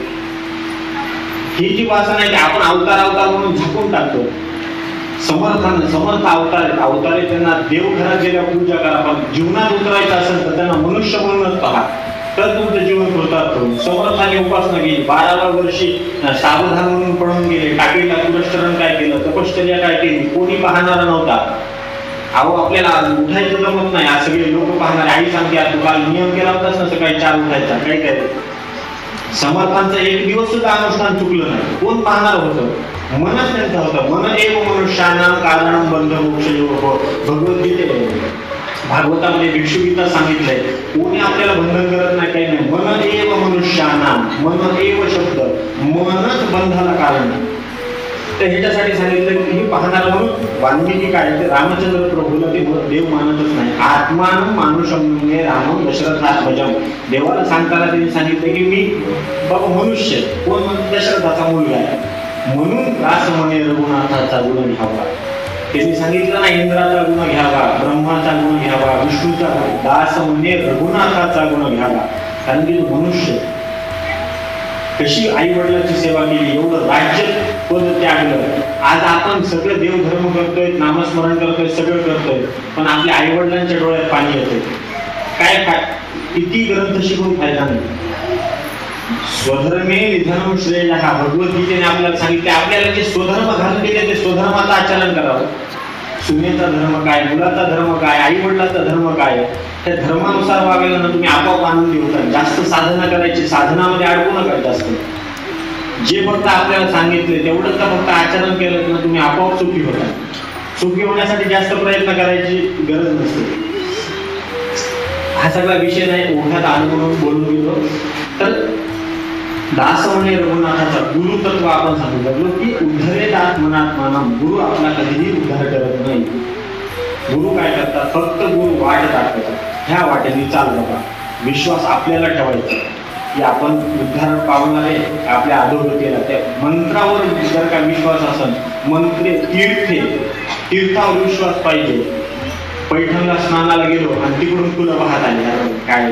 ही जी वासना आहे की आपण अवतार म्हणून झाकून टाकतो. समर्थ अवतारे त्यांना देवघरात गेल्या पूजा करा, पण जीवनात उतरायचं असेल तर त्यांना मनुष्य म्हणूनच पहा, तर तुमचं जीवन कृतार्थ होईल. समर्थाने उपासना केली, 12व्या वर्षी सावधान म्हणून पळून गेले, टाकीला पुरस्करण काय केलं, तपश्चर्या काय केली, कोणी पाहणारा नव्हता. अहो, आपल्याला उठायचं जमत नाही, आज सगळे लोक पाहणारे. आई सांगते तू काल नियम केला होतास ना सकाळी 4 उठायचा, काय काय. समर्थांचं एक दिवस सुद्धा अनुष्ठान चुकलं नाही. कोण पाहणार होतं, मनच त्यांचं होतं. मन एव मनुष्यानां कारणं बंध मोक्ष योग. भगवद्गीते भागवतामध्ये भिक्षुगीता सांगितलंय, कोणी आपल्याला बंधन करत नाही, काही नाही. मन एव मनुष्यानां, मन एव शब्द, मनच बंधाला कारण. तर ह्याच्यासाठी सांगितलं की हे पाहणार म्हणून वाल्मिकी काय ते रामचंद्र प्रभूला ते देव मानतच नाही. आत्मान मानुषम्ये राम दशरथात्मजम. देवाला सांगताना त्यांनी सांगितलं की मी बाबा मनुष्य, कोण दशरथाचा मुलगा आहे, म्हणून रास म्हणे रघुनाथाचा गुण घ्यावा. त्यांनी सांगितलं ना इंद्राचा गुण घ्यावा, ब्रह्माचा गुण घ्यावा, विष्णूचा गुण. दास म्हणे रघुनाथाचा गुण घ्यावा, कारण की मनुष्य कशी आई वडिलांची सेवा केली, एवढं राज्य पद त्यागलं. आज आपण सगळं देवधर्म करतोय, नामस्मरण करतोय, सगळं करतोय, पण आपल्या आई वडिलांच्या डोळ्यात पाणी येतंय. काय किती ग्रंथ शिकून फायदा नाही. स्वधर्मे निधनम श्रेय. हा भगवद्गीतेने आपल्याला सांगितले, आपल्याला जे स्वधर्म घालून दिले ते स्वधर्माचं आचरण करावं. सुनेचा धर्म काय, मुलाचा धर्म काय, आई वडिलाचा धर्म काय, त्या धर्मानुसार वागायला ना तुम्ही आपोआप आनंदी होता. जास्त साधना करायची, साधनामध्ये अडकू नका जास्त. जे फक्त आपल्याला सांगितले तेवढंच फक्त आचरण केलं ना तुम्ही आपोआप सुखी होता. सुखी होण्यासाठी जास्त प्रयत्न करायची गरज नसते. हा सगळा विषय नाही, ओढ्यात अनुभव बोलून गेलो. तर दास म्हणे रघुनाथाचा गुरु तत्व आपण सांगू लागलो की उद्धरे दास मनात्मानं. गुरु आपला कधीही उद्धार करत नाही. गुरु काय करतात, फक्त गुरु वाट दाखवतात, ह्या वाटेने चाल बाबा. विश्वास आपल्याला ठेवायचा की आपण उद्धार पावणारे आपल्या अधोगतीला. त्या मंत्रावर जर का विश्वास असेल, मंत्रे तीर्थावर विश्वास पाहिजे. पैठणला स्नानाला गेलो आणि तिकडून फुलं वाहत आली, काय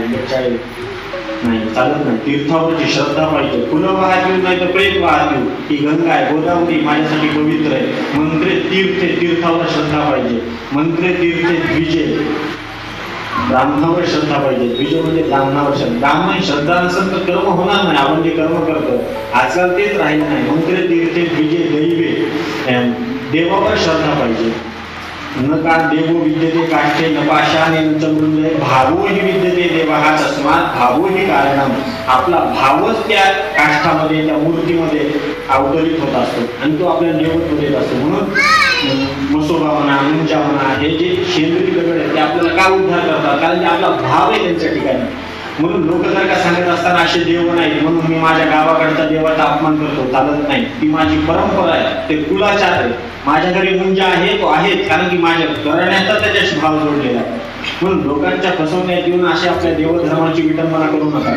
नाही, चालत नाही. तीर्थावरची श्रद्धा पाहिजे. फुलं वाहत येऊ नाही तर प्रेत वाहत येऊ. ही गंगा आहे, गोदावरी माझ्यासाठी पवित्र आहे. मंत्रे तीर्थावर श्रद्धा पाहिजे. मंत्रे तीर्थे द्विजे, ब्राह्मणावर श्रद्धा पाहिजे. द्विज म्हणजे ब्राह्मणावर श्रद्धा. ब्राह्मण श्रद्धा नसेल तर कर्म होणार नाही. आपण जे कर्म करतो आजकाल तेच राहिलं नाही. मंत्रे तीर्थे द्विजे दैवे, देवावर श्रद्धा पाहिजे. न का देवो विद्यते काष्ठे न पाशाने न चमृंजय भावो ही विद्यते देवा हा तस्मात भावो ही कारणम. आपला भावच त्या काष्ठामध्ये, त्या मूर्तीमध्ये अवतरित होत असतो आणि तो आपल्या देवत्व देत असतो. म्हणून मसोबा म्हणा, मुंजा म्हणा, हे जे शेंद्री दगड आहेत ते आपल्याला का उद्धार करतात, कारण की आपला भाव आहे त्यांच्या ठिकाणी. म्हणून लोक जर का सांगत असताना असे देव नाही म्हणून मी माझ्या गावाकडचा देवाचा अपमान करतो, चालत नाही. ती माझी परंपरा आहे, ते कुलाचार आहे. माझ्या घरी मुंजा आहे तो आहेच, कारण की माझ्या करण्याचा त्याच्याशी भाव जोडलेला आहे. म्हणून लोकांच्या फसवण्यात येऊन अशी आपल्या देवधर्माची विटंबना करू नका.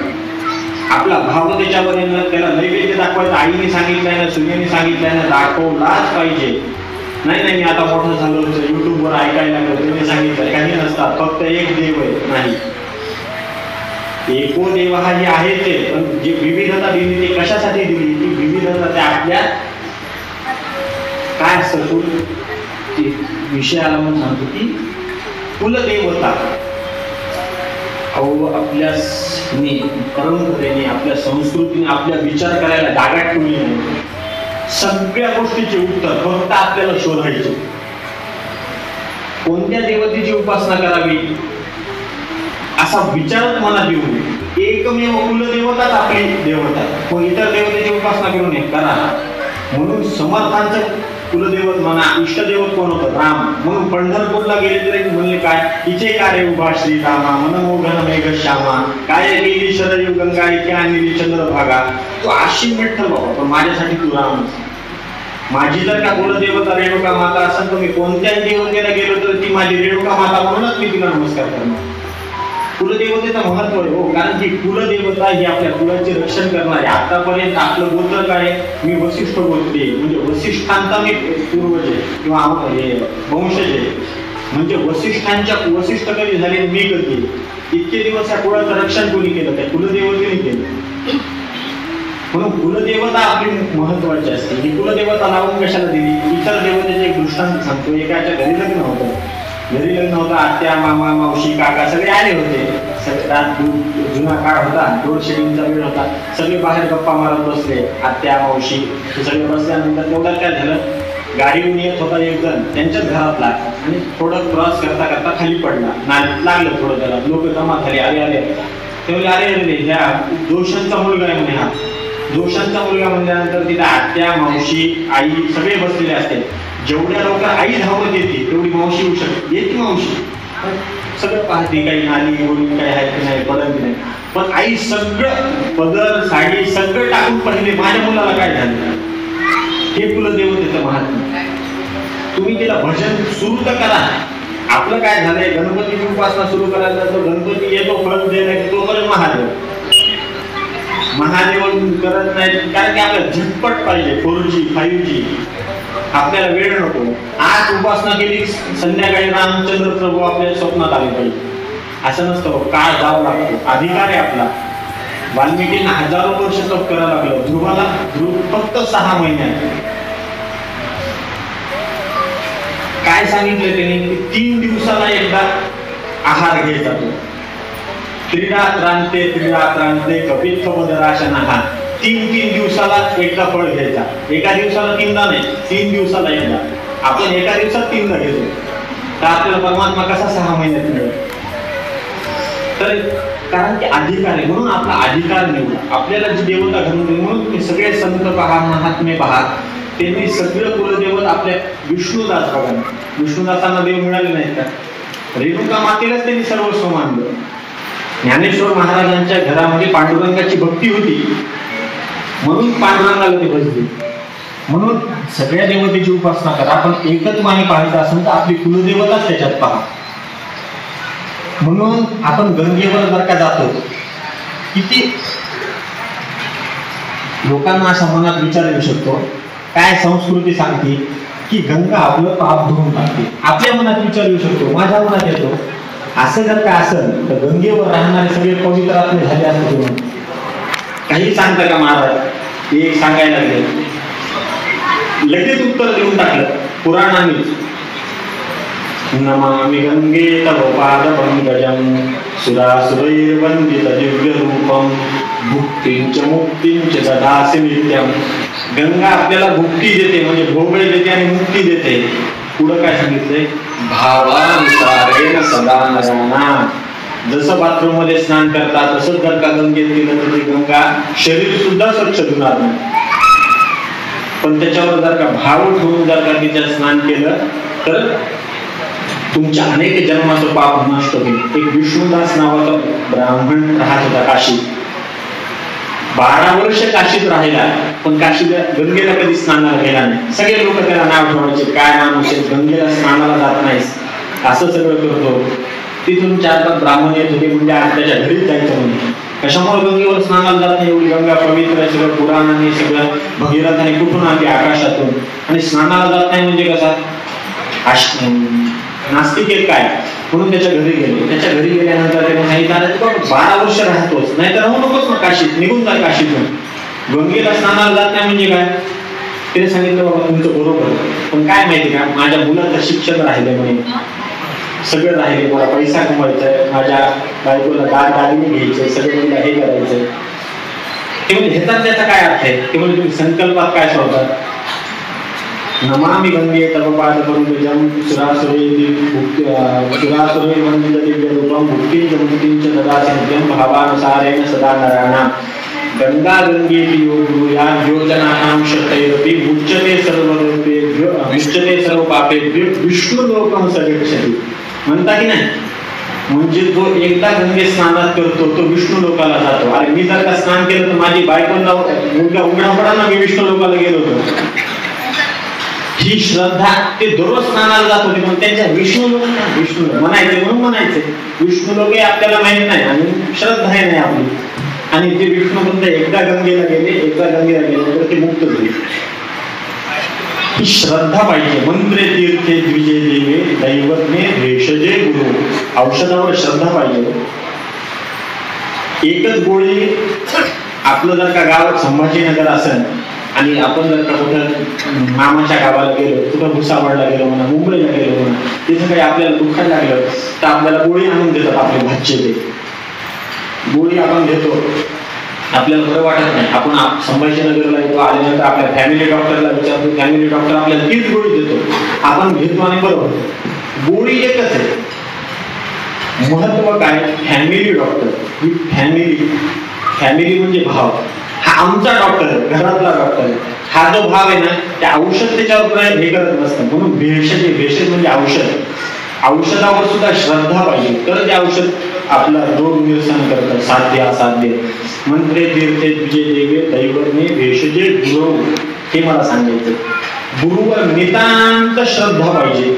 आपला भाव त्याच्यावर येणं, त्याला नैवेद्य दाखवायचं. आईने सांगितलंय ना, सूर्याने सांगितलंय ना, दाखवलाच पाहिजे. नाही मी आता मोठं झालो युट्यूबवर ऐकायला लागलो, त्याने सांगितलं, काही नसतात, फक्त एक देव आहे. नाही, एको देव हा जे आहे ते, पण जी विविधता दिली ती कशासाठी दिली? ती विविधता त्या आपल्या काय असतं विषयाला म्हणून सांगतो की कुलदेवता. अहो आपल्या परंपरेने, आपल्या संस्कृतीने आपल्या विचार करायला डागात ठेवली नाही. सगळ्या गोष्टीचे उत्तर फक्त आपल्याला शोधायचे. कोणत्या देवतेची उपासना करावी असा विचारच मनात येऊ नये. एकमेव कुलदेवताच आपली देवता, मग इतर देवतेची उपासना करू नये करा. म्हणून समर्थांचं कुलदेवत म्हणा, इष्टदेवत कोण होतं? राम. म्हणून पंढरपूरला गेले तरी म्हणले काय, इथे कार्य उभा श्रीरामा मनमोघन मेघ श्यामा, काय गेली शरयू गंगा इथे आणलेली चंद्रभागा. तू अशी विठ्ठल बाबा, पण माझ्यासाठी तू राम. माझी जर का कुलदेवता रेणुका माता असेल तर मी कोणत्याही देवतेला गेलो तर ती माझी रेणुका माता म्हणूनच मी तिला नमस्कार करणार. कुलदेवतेचं महत्व आहे हो, कारण की कुलदेवता ही आपल्या कुलाचे रक्षण करणारे. आतापर्यंत आपलं गोत्र काय, मी वसिष्ठ गोत्री म्हणजे वसिष्ठांचा मी पूर्वज आहे किंवा वंशज आहे. म्हणजे वसिष्ठ कधी झाले, मी कधी. इतके दिवस या कुळाचं रक्षण कोणी केलं? त्या कुलदेवतेने केलं. म्हणून कुलदेवता आपली महत्वाची असते. ही कुलदेवता लावून कशाला दिली? इतर देवतेचे एक दृष्टांत सांगतो. एकाच्या घरी लग्न होतं, आत्या मामा मावशी काका सगळे आले होते. जुना काळ होता, 2:30चा वेळ होता. सगळे बाहेर गप्पा मारत बसले, आत्या मावशी सगळे बसल्यानंतर तेवढ्यात काय झालं, गाडीहून येत होता एक जण त्यांच्याच घरातला आणि थोडं क्रॉस करता करता खाली पडला. लागलं थोडं त्याला. लोक जमा झाले, अरे ते बोलले अरे ह्या जोशांचा मुलगा आहे म्हणे. हा जोशांचा मुलगा म्हणल्यानंतर तिथे आत्या मावशी आई सगळे बसलेले असते. जेवढ्या लवकर आई धावत येते तेवढी मावशी येऊ शकते. येते मावशी, सगळं पाहते, काही नाली बोलून काही आहे की नाही, पडत की नाही. पण आई सगळं पदर साडी सगळं टाकून पहिले माझ्या मुलाला काय झालं. हे कुलदेवतेचं महात्म्य. तुम्ही तिला भजन सुरू तर करा. आपलं काय झालंय, गणपतीची उपासना सुरू करायला तो गणपती येतो फळ द्यायला, तो परत महादेव करत नाही. कारण की आपल्याला झटपट पाहिजे, 4G 5G. आपल्याला वेळ नको. आज उपासना केली, संध्याकाळी रामचंद्र प्रभू आपल्या स्वप्नात आले पाहिजे असं नसतं. काळ जावं लागतो, अधिकार आहे आपला. वाल्मिकींना हजारो वर्ष तप करावं लागलं. ध्रुव फक्त 6 महिन्यात. काय सांगितलं त्यांनी? 3 दिवसाला एकदा आहार घ्यायचा. तो त्रिरात्रांते कपित्थपदराशनः. 3 दिवसाला एकदा फळ घ्यायचा. एका दिवसाला 3दा नाही, 3 दिवसाला एकदा. आपण एका दिवसात 3दा घेतो, तर आपल्याला परमात्मा कसा 6 महिन्यात मिळेल? तर कारण की अधिकार आहे, म्हणून आपला अधिकार निवडा. आपल्याला जी देवता घडून दिली, म्हणून तुम्ही सगळे संत पहा, महात्मे पहा. त्यांनी सगळं कुलदेवत आपल्या विष्णुदास बघा. विष्णुदासांना देव मिळाले नाहीत का? रेणुका मातेलाच त्यांनी सर्वस्व मानलं. ज्ञानेश्वर महाराजांच्या घरामध्ये पांडुरंगाची भक्ती होती, म्हणून पांडुरंगाला ते भजले. म्हणून सगळ्या देवतेची उपासना करा, पण एकच माने पाहायचं असेल तर आपली कुलदेवताच त्याच्यात पहा. म्हणून आपण गंगेवर जर का जातो, किती लोकांना अशा मनात विचार येऊ शकतो, काय संस्कृती सांगते की गंगा आपलं पाप धुवून टाकते. आपल्या मनात विचार येऊ शकतो, माझ्या मनात येतो, असं जर का असेल तर गंगेवर राहणारे सगळे पवित्र आपले झाले असते म्हणून काही सांगता का महाराज? एक सांगायला लागले, लगेच उत्तर देऊन टाकलं पुराणानेच. नमामि गंगे तव पाद पंकजं सुरासुरैर्वंदित दिव्य रूपम भुक्तिंच मुक्तिंच ददासि नित्यम. गंगा आपल्याला भुक्ती देते, म्हणजे भोगळे देते आणि मुक्ती देते. पुढं काय सांगितलंय? भावानुसारेण सदा नराणां. जसं बाथरूम मध्ये स्नान करतात तसंच जर का गंगेत गेलं तर ती गंगा शरीर सुद्धा स्वच्छ धुणार नाही, पण त्याच्यावर जर का भाव ठेवून जर का तिच्यात स्नान केलं तर तुमच्या अनेक जन्माचं पाप नष्ट होईल. एक विष्णुदास नावाचा ब्राह्मण राहत होता काशीत. 12 वर्ष काशीत राहिला, पण काशीला गंगेला कधी स्नानाला गेला नाही. सगळे लोक त्याला नाव ठेवायचे, काय माणूस आहे, गंगेला स्नानाला जात नाहीस, असं सगळं करतो. तिथून 4-5 ब्राह्मण येत होते, म्हणजे आज त्याच्या घरीच जायचं म्हणजे. कशामुळे गंगेवर स्नानाला जात नाही? एवढी गंगा पवित्र आहे, सगळं पुराणाने सगळं भगीरथाने कुठून आणली आकाशातून, आणि स्नानाला जात नाही म्हणजे कसा? नास्तिक एक काय, म्हणून त्याच्या घरी गेले. त्याच्या घरी गेल्यानंतर त्याने सांगितलं, 12 वर्ष राहतोस, नाही तर राहू नकोस ना काशीत, निघून जा काशीतून. गंगेला स्नानाला जात नाही म्हणजे काय? त्याने सांगितलं, बाबा तुमचं बरोबर, पण काय माहिती का, माझ्या मुलाचं शिक्षण राहिले म्हणे, सगळं राहिले, मला पैसा कमवायचाय, माझ्या बायकोला दागिने घ्यायचे, सगळं मला हे करायचंय. ते म्हणजे ह्याचा त्याचा काय अर्थ आहे? ते म्हणजे तुम्ही संकल्पात काय सोडतात? नमामि गंगे तव पाद पंकजं सुरासुरैर्वंदित दिव्य रूपं भुक्तिंच मुक्तिंच ददासि नित्यं भावानुसारेण सदा नराणां. गंगा गंगेति यो ब्रूया योजनानां शतैरपि मुच्यते सर्वरूपेभ्यो मुच्यते सर्व पापेभ्यो विष्णुलोकं स गच्छति. म्हणता की नाही? म्हणजे जो एकदा गंगे स्नानात करतो तो विष्णू लोकाला जातो. अरे मी जर का स्नान केलं तर माझी बायकोला उघडा पडा ना, मी विष्णू लोकाला गेलो होतो. ही श्रद्धा, ते दररोज स्नानाला जात होते, पण त्यांच्या विष्णू म्हणायचे म्हणून म्हणायचे. विष्णू लोक आपल्याला माहित नाही आणि श्रद्धा नाही आपली. आणि ते विष्णू म्हणतात एकदा गंगेला गेले तर ते मुक्त झाले. ही श्रद्धा पाहिजे. मंत्रे तीर्थे द्विजे देवे दैवज्ञे भेषजे गुरु. औषधावर श्रद्धा पाहिजे. एकच गोळी, आपलं जर का गावात संभाजीनगर असेल आणि आपण जर का कुठं मामाच्या गावाला गेलो, कुठं भुसावळला गेलो म्हणा, मुंबईला गेलो म्हणा, तिथं काही आपल्याला दुखायला लागलं तर आपल्याला गोळी आणून देतात आपले भाचे. ते गोळी आपण घेतो, आपल्याला बरं वाटत नाही, आपण संभाजीनगरला येतो, आल्यानंतर आपल्या फॅमिली डॉक्टरला विचारतो, फॅमिली डॉक्टर आपल्याला तीच गोळी देतो, आपण घेतो आणि बरं होतो. गोळी एकच आहे. महत्व काय? Family doctor. फॅमिली म्हणजे भाव. हा आमचा डॉक्टर आहे, घरातला डॉक्टर आहे. हा जो भाव आहे ना, त्या औषध त्याच्यावर हे करत नसतं. म्हणून भेषज म्हणजे औषध. औषधावर सुद्धा श्रद्धा पाहिजे, तर ते औषध आपला रोग निरसन करतं. साध्य असाध्य. मंत्रे तीर्थे द्विजे देवे दैवज्ञे भेषजे गुरु. हे मला सांगायचं. गुरुवर नितांत श्रद्धा पाहिजे.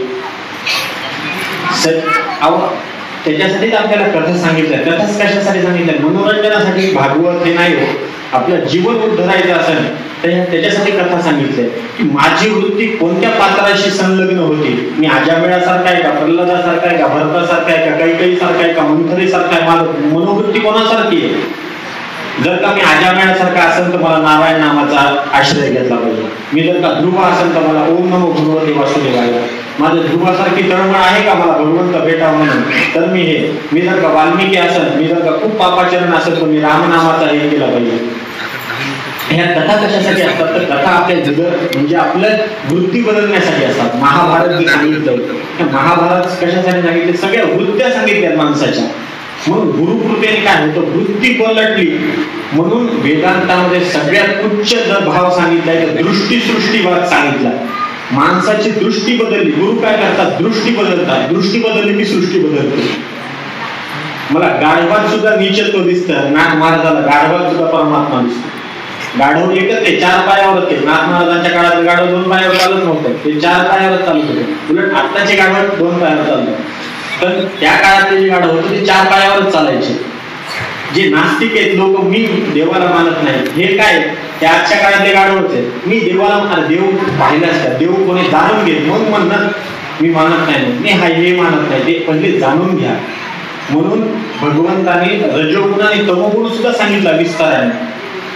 त्याच्यासाठीच आपल्याला कथा सांगितल्या. कथाच कशासाठी सांगितल्या? मनोरंजनासाठी. भागवत हे नाही हो. आपलं जीवन उद्धरायचं असेल तर त्याच्यासाठी कथा सांगितल्या की माझी वृत्ती कोणत्या पात्राशी संलग्न होती. मी अजामेळासारखा आहे का, प्रल्हादासारखा आहे का, भरतासारखा आहे का, कैकेयीसारखा आहे का, मंथरेसारखा आहे. मला मनोवृत्ती कोणासारखी आहे? जर का मी अजामेळासारखा असेल तर मला नारायण नामाचा आश्रय घेतला पाहिजे. मी जर का ध्रुव असेल तर मला ओम नमो भगवते वासुदेवाय. माझ्या ध्रुवासारखी तळमळ आहे का मला भगवंत भेटावं म्हणून, तर मी जर का वाल्मिकी असेल, मी जर का खूप पापाचरण असेल तर मी रामनामाचा हे केला पाहिजे. ह्या कथा कशासाठी असतात? तर कथा आपल्या म्हणजे आपल्या वृत्ती बदलण्यासाठी असतात. महाभारत जे सांगितलं, महाभारत कशासाठी सांगितले? सगळ्या वृत्त्या सांगितल्या माणसाच्या. म्हणून गुरुकृपेने काय होतं? वृत्ती पलटली. म्हणून वेदांतामध्ये सगळ्यात उच्च जर भाव सांगितलाय तर दृष्टी सृष्टीवाद सांगितला. माणसाची दृष्टी बदलली. गुरु काय करतात? दृष्टी बदलतात. दृष्टी बदलली की सृष्टी बदलते. मला गाढवात सुद्धा नीचत्व दिसतं. नाथ महाराजाला गाढवात सुद्धा परमात्मा दिसतो. गाढव एकच आहे, 4 पायावर होते. नाथ महाराजांच्या काळात गाढव 2 पायावर चालत नव्हतं, ते 4 पायावर चालत होते. उलट आत्ताचे गाढव 2 पायावर चालतात, पण त्या काळातले जे गाढव होते ते 4 पायावरच चालायचे. जे नास्तिक आहेत लोक, मी देवाला मानत नाही, हे काय ते आजच्या काळातले गाढव होते. मी देवाला, देव पाहिलाच का, देव कोणी जाणून घे मग म्हणणार मी मानत नाही, मी हे मानत नाही, ते पहिले जाणून घ्या. म्हणून भगवंताने रजोगुण आणि तमोगुण सुद्धा सांगितला विस्ताराने.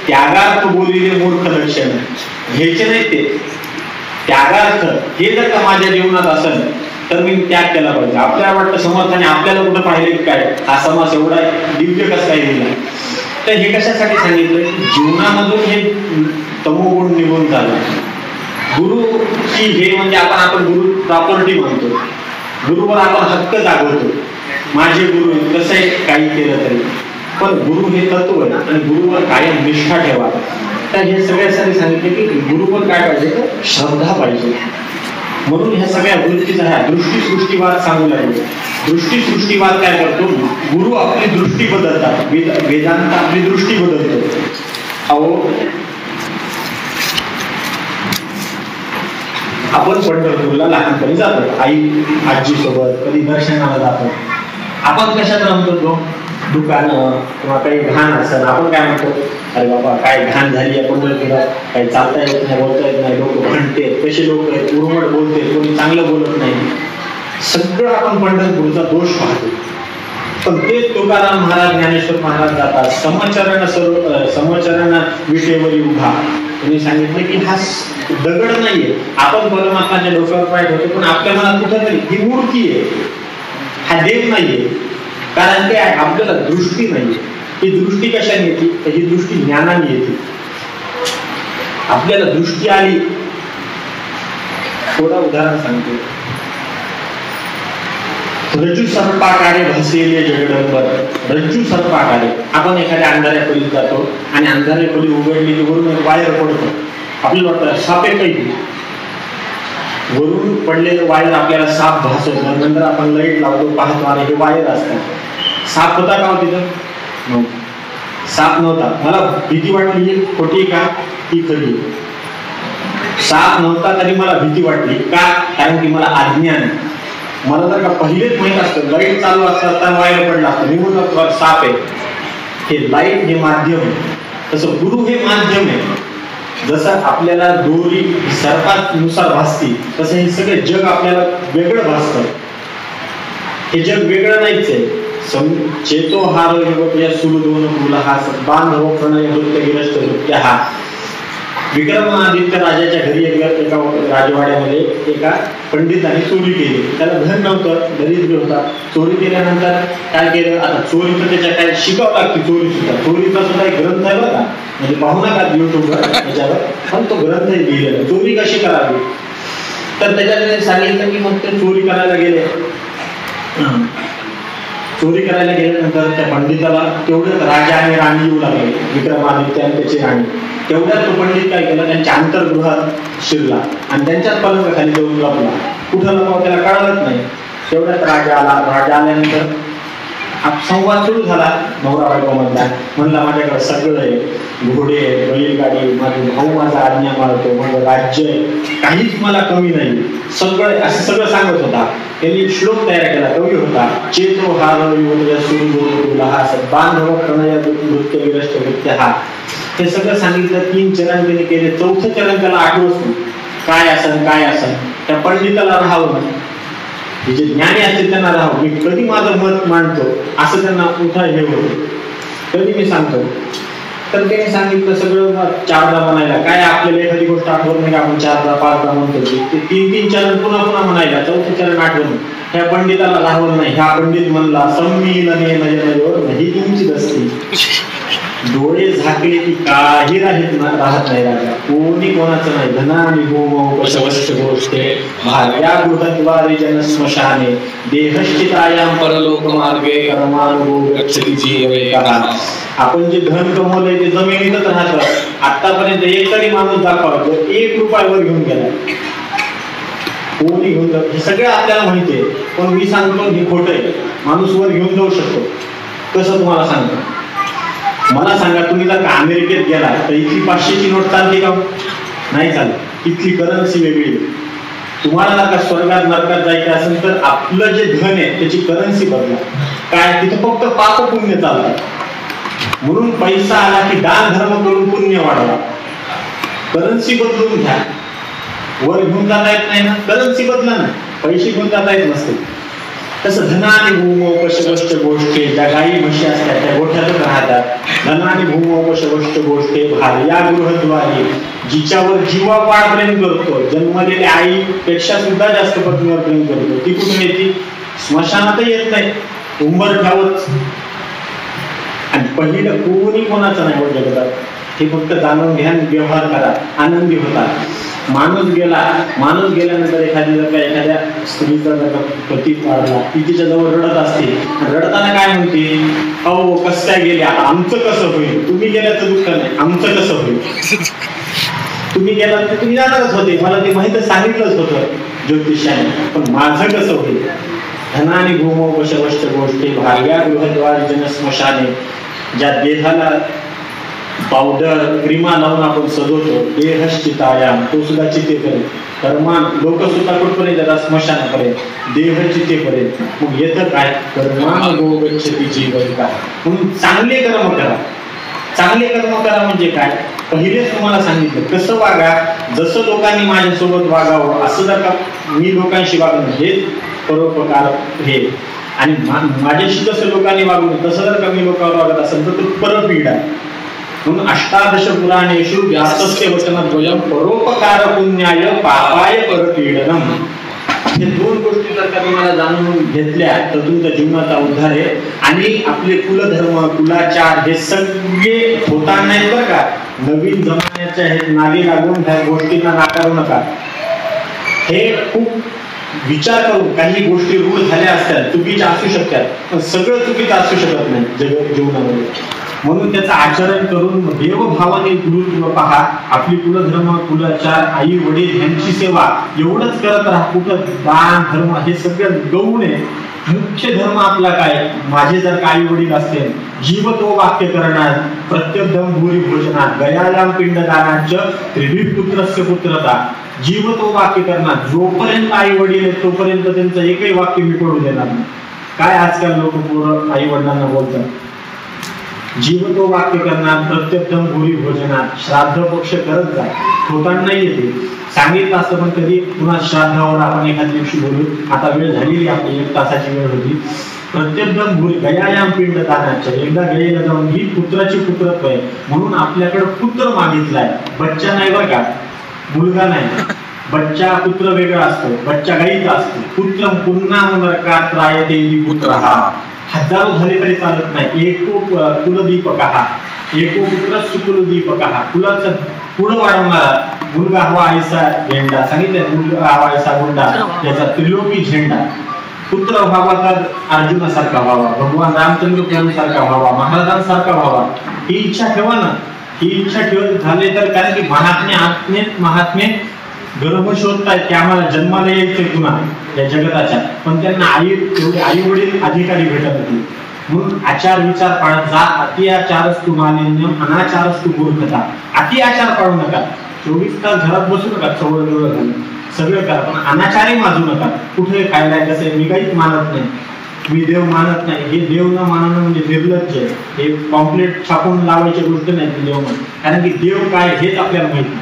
त्यागार्थ बोलिले मूर्ख लक्षण घ्यायचे नाही, ते त्यागार्थ हे जर का माझ्या जीवनात असेल तर मी त्याग केला पाहिजे. आपल्याला वाटतं समर्थाने आपल्याला कुठं पाहिले काय हा समाज एवढा दिव्य कसं काय दिला, तर हे कशासाठी सांगितलं, जीवनामधून हे तमोगुण निघून झाला. गुरुची हे म्हणजे आपण गुरु प्रॉपर्टी म्हणतो, गुरुवर आपण हक्क जागवतो, माझे गुरु कसं आहे काही केलं तरी, पण गुरु हे तत्व आहे आणि गुरुवर कायम निष्ठा ठेवा. तर हे सगळ्यासाठी सांगितले की गुरुवर काय पाहिजे तर श्रद्धा पाहिजे. म्हणून ह्या सगळ्या गोष्टीचा ह्या दृष्टी सृष्टीवाद सांगू लागले. दृष्टी सृष्टीवाद काय करतो, गुरु आपली दृष्टी बदलतात, वेदांत आपली दृष्टी बदलतो. अहो आपण पंढरपूरला लहानपणी जातो आई आजी सोबत, कधी दर्शनाला जातो. आपण कशात रमतो, दुकानं किंवा काही घाण असेल आपण काय म्हणतो, अरे बाबा काय घाण झाली आहे पंढरपुरात, काही चालता येत नाही, बोलता येत नाही, लोक भांडते, कसे लोक आहेत, उर्मट बोलते, कोणी चांगलं बोलत नाही. सगळं आपण पंढरपूरचा दोष पाहतो. पण तेच तुकाराम महाराज, ज्ञानेश्वर महाराज जातात समचरण विटेवरी उभा. त्यांनी सांगितलं की हा दगड नाहीये, आपण परमात्माच्या डोक्यावर पाय ठेवतो, पण आपल्या मनात कुठेतरी ही मूर्ती आहे, हा देव नाहीये. कारण ते आपल्याला दृष्टी नाहीये. ही दृष्टी कशाने येते, तर ही दृष्टी ज्ञानाने येते. आपल्याला दृष्टी आली, थोडं उदाहरण सांगतो. रज्जू सर्पाकारे भासेले जगदंबर. रज्जू सर्पाकारे, आपण एखाद्या अंधाऱ्या खोलीत जातो आणि अंधाऱ्या खोली उघडली की वरून एक वायर पडतो, आपल्याला वाटतं साप आहे काही, वरून पडलेलं वायर आपल्याला साप भासवतो. नंतर आपण लाईट लावतो, पाहतो आणि हे वायर असतात. साप होता का तिथं, साप नव्हता. मला भीती वाटली, खोटी का ती खरी. साप नव्हता तरी मला भीती वाटली का, कारण की मला अज्ञान. मला जर का पहिलेच माहित असतं, लाईट चालू असताना वायर पडला असतं, निघून साप आहे. हे लाईट हे माध्यम आहे, तसं गुरु हे माध्यम आहे. जसं आपल्याला दोरी सर्पानुसार भासती, तसं हे सगळे जग आपल्याला वेगळं भासतं. हे जग वेगळं नाहीच आहे. चेतो हार युवक सुरदोन कुलहा बांधव प्रणय नृत्य गिरस्त नृत्य. हा विक्रमादित्य राजाच्या घरी एका राजवाड्यामध्ये एका पंडिताने चोरी केली. त्याला धन नव्हतं, दरिद्र होता. चोरी केल्यानंतर काय केलं, आता चोरी तर त्याच्या काय शिकावं लागते, चोरी सुद्धा. चोरीचा सुद्धा एक ग्रंथ आहे बघा, म्हणजे पाहू नका युट्यूबवर त्याच्यावर, पण तो ग्रंथ लिहिलेला चोरी कशी करावी. तर त्याच्यात सांगितलं की मग ते चोरी करायला गेले. चोरी करायला गेल्यानंतर त्या पंडिताला तेवढ्यात राजा आणि राणी येऊ लागले, विक्रमादित्य आणि त्याची राणी. तेवढ्यात तो पंडित काय केला, त्यांच्या अंतर्गृहात शिरला आणि त्यांच्याच पलंगाखाली जाऊन लपला. कुठं लपवा त्याला कळलंच नाही. तेवढ्यात राजा आला. राजा आल्यानंतर संवाद सुरू झाला नवरा बायको मधला. म्हणला माझ्याकडे सगळं आहे, घोडे आहे, बैलगाडी, माझे भाऊ माझा आज्ञा मारतो, माझं राज्य आहे, काहीच मला कमी नाही, सगळं असं सगळं सांगत होता. त्यांनी एक श्लोक तयार केला, कवी होता. चेतो हार बांधव प्रणय नृत्य विरष्ट नृत्य. हा हे सगळं सांगितलं. 3 चरण त्यांनी केले. 4थं चरण त्याला आठवत काय असेल त्या पंडिताला राहावं, जे ज्ञानी असते त्यांना राहावं, मी कधी माझं मत मांडतो असं त्यांना उठा हे होतं, कधी मी सांगतो. तर त्यांनी सांगितलं सगळं 4दा म्हणायला. काय आपल्याला एखादी गोष्ट आठवत नाही का, आपण 4दा 5दा म्हणतो. ते 3 चरण पुन्हा म्हणायला. 4थं चरण आठवण. ह्या पंडिताला राहवलं नाही. ह्या पंडित म्हणला संमिलने नयनयोर ही तुमची दसती. डोळे झाकले की काही राहत नाही राजा, कोणी कोणाचं नाही. धना आणि गोष्ट गोष्टे भाग्या गृहद्वारे जन स्मशाने देहश्चितायाम परलोक मार्गे कर्मानुगच्छति जीवैकः. आपण जे धन कमवलंय ते जमिनीतच राहतं. आतापर्यंत एक तरी माणूस दाखवा जो 1 रुपयावर घेऊन गेला, कोणी घेऊन जातो हे सगळं आपल्याला माहितीये. पण मी सांगतो हे खोटं आहे. माणूस वर घेऊन जाऊ शकतो. कसं तुम्हाला सांगतो, मला सांगा, तुम्ही जर का अमेरिकेत गेला तर इथली 500ची नोट चालते का? नाही चालत. इथली करन्सी वेगळी. तुम्हाला जर का स्वर्गात नरकात जायचं असेल तर आपलं जे धन आहे त्याची करन्सी बदला. काय तिथं फक्त पाप पुण्य चालतात. म्हणून पैसा आला की दान धर्म करून पुण्य वाढवा. करन्सी बदलून घ्या. वर घेऊन जाता येत नाही ना, करन्सी बदला ना. पैसे घेऊन जाता येत नसते. तसं धनाने भूमोपशवष्ट गोष्टी, ज्या गायी म्हशी असतात त्या गोठ्यातच राहतात. धनाने भूमोपशवष्ट गोष्टी भार या गृहद्वारी, जिच्यावर जीवापाड प्रेम करतो, जन्मलेल्या आईपेक्षा सुद्धा जास्त पत्नीवर प्रेम करतो, ती कुठून येते? स्मशानातही येत नाही, उंबरठ्यावरच. आणि पहिलं कोणी कोणाचं नाही होत जगतात. हे फक्त जाणून घ्या, व्यवहार करा, आनंदी होता. माणूस गेल्यानंतर एखाद्या स्त्रीचा पती वाढला, ती तिच्या जवळ रडत असते. रडताना काय म्हणते? अहो कसं काय गेले, आमचं कसं होईल? तुम्ही गेल्याचं दुःख नाही, आमचं कसं होईल? तुम्ही गेला तर तुम्ही जाणारच होते, मला ते माहिती सांगितलंच होतं ज्योतिषाने, पण माझं कसं होईल? धनाने भूमोपशवष्ट गोष्टी भाग्या गृहद्वार जन स्मशाने, ज्या देहाला पावडर क्रीमा लावून आपण सजवतो, देहश्चितायाम, तो सुद्धा चिते करेल. कर्मान लोक सुद्धा कुठपर्यंत जातात? स्मशानापर्यंत, देह चितेपर्यंत. मग येतं काय? कर्मान गोगच्छति जीवका. म्हणून चांगले कर्म करा. चांगले कर्म करा म्हणजे काय? पहिलेच तुम्हाला सांगितलं कसं वागा. जसं लोकांनी माझ्यासोबत वागावं असं जर का मी लोकांशी वागणं, हेच परोपकार हे. आणि माझ्याशी जसं लोकांनी वागणं तसं जर का मी लोकांवर वागत असेल तर तो परपीडा. म्हणून 18 पुराणेषु व्यासस्य वचनद्वयं परोपकार पुण्याय पापाय परपीडनम. हे दोन गोष्टी जर का तुम्हाला जाणून घेतल्या तर तुमच्या जीवनाचा उद्धार आहे. आणि आपले कुलधर्म कुलाचार हे सगळे होता नाहीत बरं का. नवीन जमान्याच्या हे नादी लागून ह्या गोष्टींना नाकारू नका. हे खूप विचार करून काही गोष्टी रूढ झाल्या असतात, चुकीच्या असू शकतात, पण सगळं चुकीचं असू शकत नाही जीवनामध्ये. म्हणून त्याचं आचरण करून देवभावाने गुरुत्व पहा. आपली कुलधर्म कुलाचार आई वडील यांची सेवा एवढंच करत राहा. कुठं दान धर्म हे सगळं गौण आहे. मुख्य धर्म आपला काय? माझे जर का आई वडील असतील, जीवतो वाक्य करणार, प्रत्येकदम भूरी भोजनात, गयालाम पिंडदानाच त्रिभिः पुत्रस्य पुत्रता. जीवतो वाक्य करणार, जोपर्यंत आई वडील आहेत तोपर्यंत त्यांचं एकही वाक्य मी पडू देणार नाही. काय आजकाल लोक पोरं आई वडिलांना बोलतात? जीवतो वाक्य करणार, प्रत्येकदम भूरी भोजनात, श्राद्ध पक्ष करत जा. होताना येते सांगितलं असतं, पण कधी पुन्हा श्राद्धावर आपण एखाद्या दिवशी बोलू. आता वेळ झालेली, आपली 1 तासाची वेळ होती. प्रत्येकदम भूरी गयायाम पिंडदानाच्या, एकदा गयेला जाऊन ही पुत्राची पुत्रत्व आहे म्हणून आपल्याकडे पुत्र मागितलाय. बच्चा नाही बरं का, मुलगा नाही. बच्चा पुत्र वेगळा असतो, बच्चा गाईचा असतो. पुत्र पुन्हा नरकात रायते पुत्र हा. हजारो झाले तरी चालत नाही. एको कुलदीपक हा, एको पुत्र सुकुलदीपक हा. कुलाचं पुढं वाढवणारा मुलगा हवा आयसा झेंडा. सांगितलं मुलगा हवा आयसा गुंडा, त्याचा त्रिलोकी झेंडा. पुत्र व्हावा तर अर्जुनासारखा व्हावा, भगवान रामचंद्र सारखा व्हावा, महाराजांसारखा व्हावा. ही इच्छा ठेवा ना. ही इच्छा ठेवत झाले तर, कारण की महात्मे गर्भ शोधतायत की आम्हाला जन्माला यायचंय पुन्हा या जगताच्या, पण त्यांना तेवढे आई वडील अधिकारी भेटत होते. म्हणून आचार विचार पाळत जा. अति आचारस्तु मालिन्यम अनाचारस्तु मूर्खता. अति आचार पाळू नका. 24 तास घरात बसू नका, चवळ घालून सगळं करा, पण अनाचारही माजू नका. कुठे खायला कसं, मी काहीच मानत नाही, मी देव मानत नाही. हे देव न मानणं म्हणजे निर्लज्ज आहे. हे पॉम्पलेट छापून लावायची गोष्ट नाही देव म्हणून. कारण की देव काय हेच आपल्याला माहिती.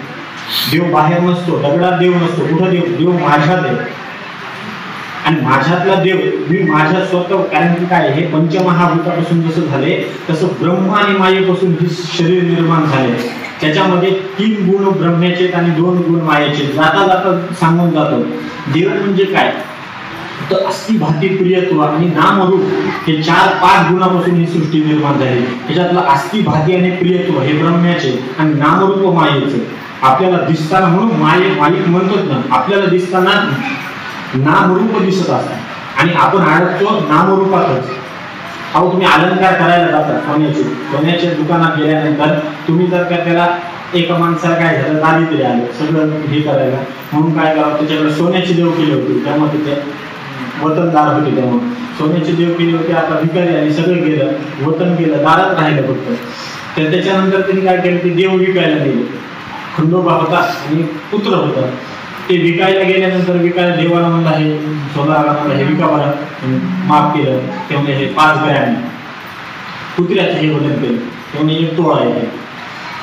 देव बाहेर नसतो, दगडात देव नसतो. कुठं देव? देव माझ्यात आहे. आणि माझ्यातला देव मी माझ्या स्वतः. कारण की काय, हे पंचमहाभूतापासून जसं झाले तसं ब्रह्म आणि मायेपासून हे शरीर निर्माण झाले. त्याच्यामध्ये 3 गुण ब्रह्माचे आणि 2 गुण मायेचे. जाता जाता सांगून जातो देव म्हणजे काय तर अस्थि भाती प्रियत्व आणि नामरूप हे 4-5 गुणापासून ही सृष्टी निर्माण झाली. त्याच्यातलं अस्थि भाती आणि प्रियत्व हे ब्रह्माचे आणि नामरूप मायेचे. आपल्याला दिसताना, म्हणून माईक म्हणतोच ना, आपल्याला दिसताना नामरूप दिसत असतात आणि आपण अडकतो नामरूपातच. अहो तुम्ही अलंकार करायला जाता सोन्याच्या दुकानात गेल्यानंतर तुम्ही जर का त्याला एका माणसाला काय झालं, दारिद्र्य आलं सगळं हे करायला, म्हणून काय करावं, त्याच्याकडे सोन्याची देव केली होती. तेव्हा तिथे वतनदार होते, तेव्हा सोन्याची देव केली होती. आता भिकारी आणि सगळं गेलं, वतन गेलं, दारात राहिलं फक्त. तर त्याच्यानंतर त्यांनी काय केलं, ते देव विकायला गेले. खंडोबा होता आणि पुत्र होता. ते विकायला गेल्यानंतर विकायला देवाला म्हणलं हे सोनाराला म्हणलं हे विका बरा, माफ केलं. तेव्हा हे 5 ग्रॅम कुत्र्याचं हे वजन केलं. तेव्हा 1 तोळा येते,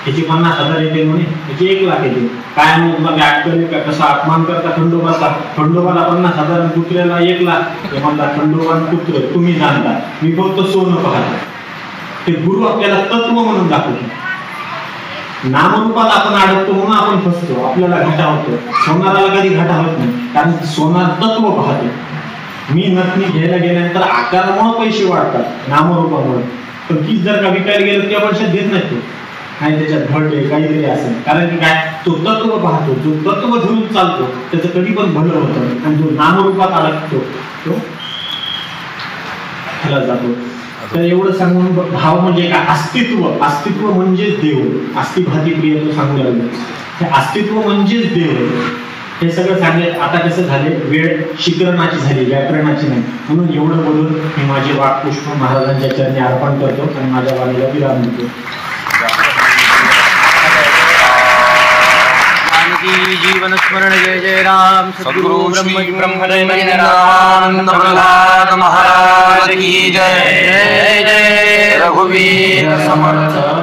त्याची 50,000 येते म्हणे, त्याची 1 लाख येते. काय मग तुम्हाला अटकले का, कसा अपमान करता खंडोबाचा? खंडोबाला 50,000 कुत्र्याला 1 लाख. ते म्हणता खंडोबा पुत्र तुम्ही जाणता, मी फक्त सोनं पाहतो. ते गुरु आपल्याला तत्व म्हणून दाखवतो. नामरूपात आपण अडकतो म्हणून आपण फसतो, आपल्याला घाटा होतो. सोनाराला कधी घाटा होत नाही, कारण सोनार तत्व पाहतो. मी नथनी घ्यायला गेल्यानंतर आकारामुळे पैसे वाढतात नामरूपामुळे, पण कीच जर का विकायला गेलं त्या पैशात घेत नाही तो, नाही त्याच्यात घडले काहीतरी असेल. कारण की काय, तो तत्व पाहतो. जो तत्व धरून चालतो त्याचं कधी पण भलं होतं, आणि जो नामरूपात अडकतो तो त्याला जातो. तर एवढं सांगून भाव म्हणजे काय, अस्तित्व. अस्तित्व म्हणजेच देव. अस्तिभाती प्रिय तो सांगू लागलो, हे अस्तित्व म्हणजेच देव. हे सगळं सांगले. आता कसं झाले, वेळ शिकरणाची झाली, व्याकरणाची नाही. म्हणून एवढं बोलून मी माझे वाक्पुष्प महाराजांच्या चरणी अर्पण करतो आणि माझ्या वाणीला विराम देतो. जीवन स्मरण जय जय राम सद्गुरु ब्रह्मदेवानंद प्रहलाद महाराज की जय जय जय रघुवीर समर्थ।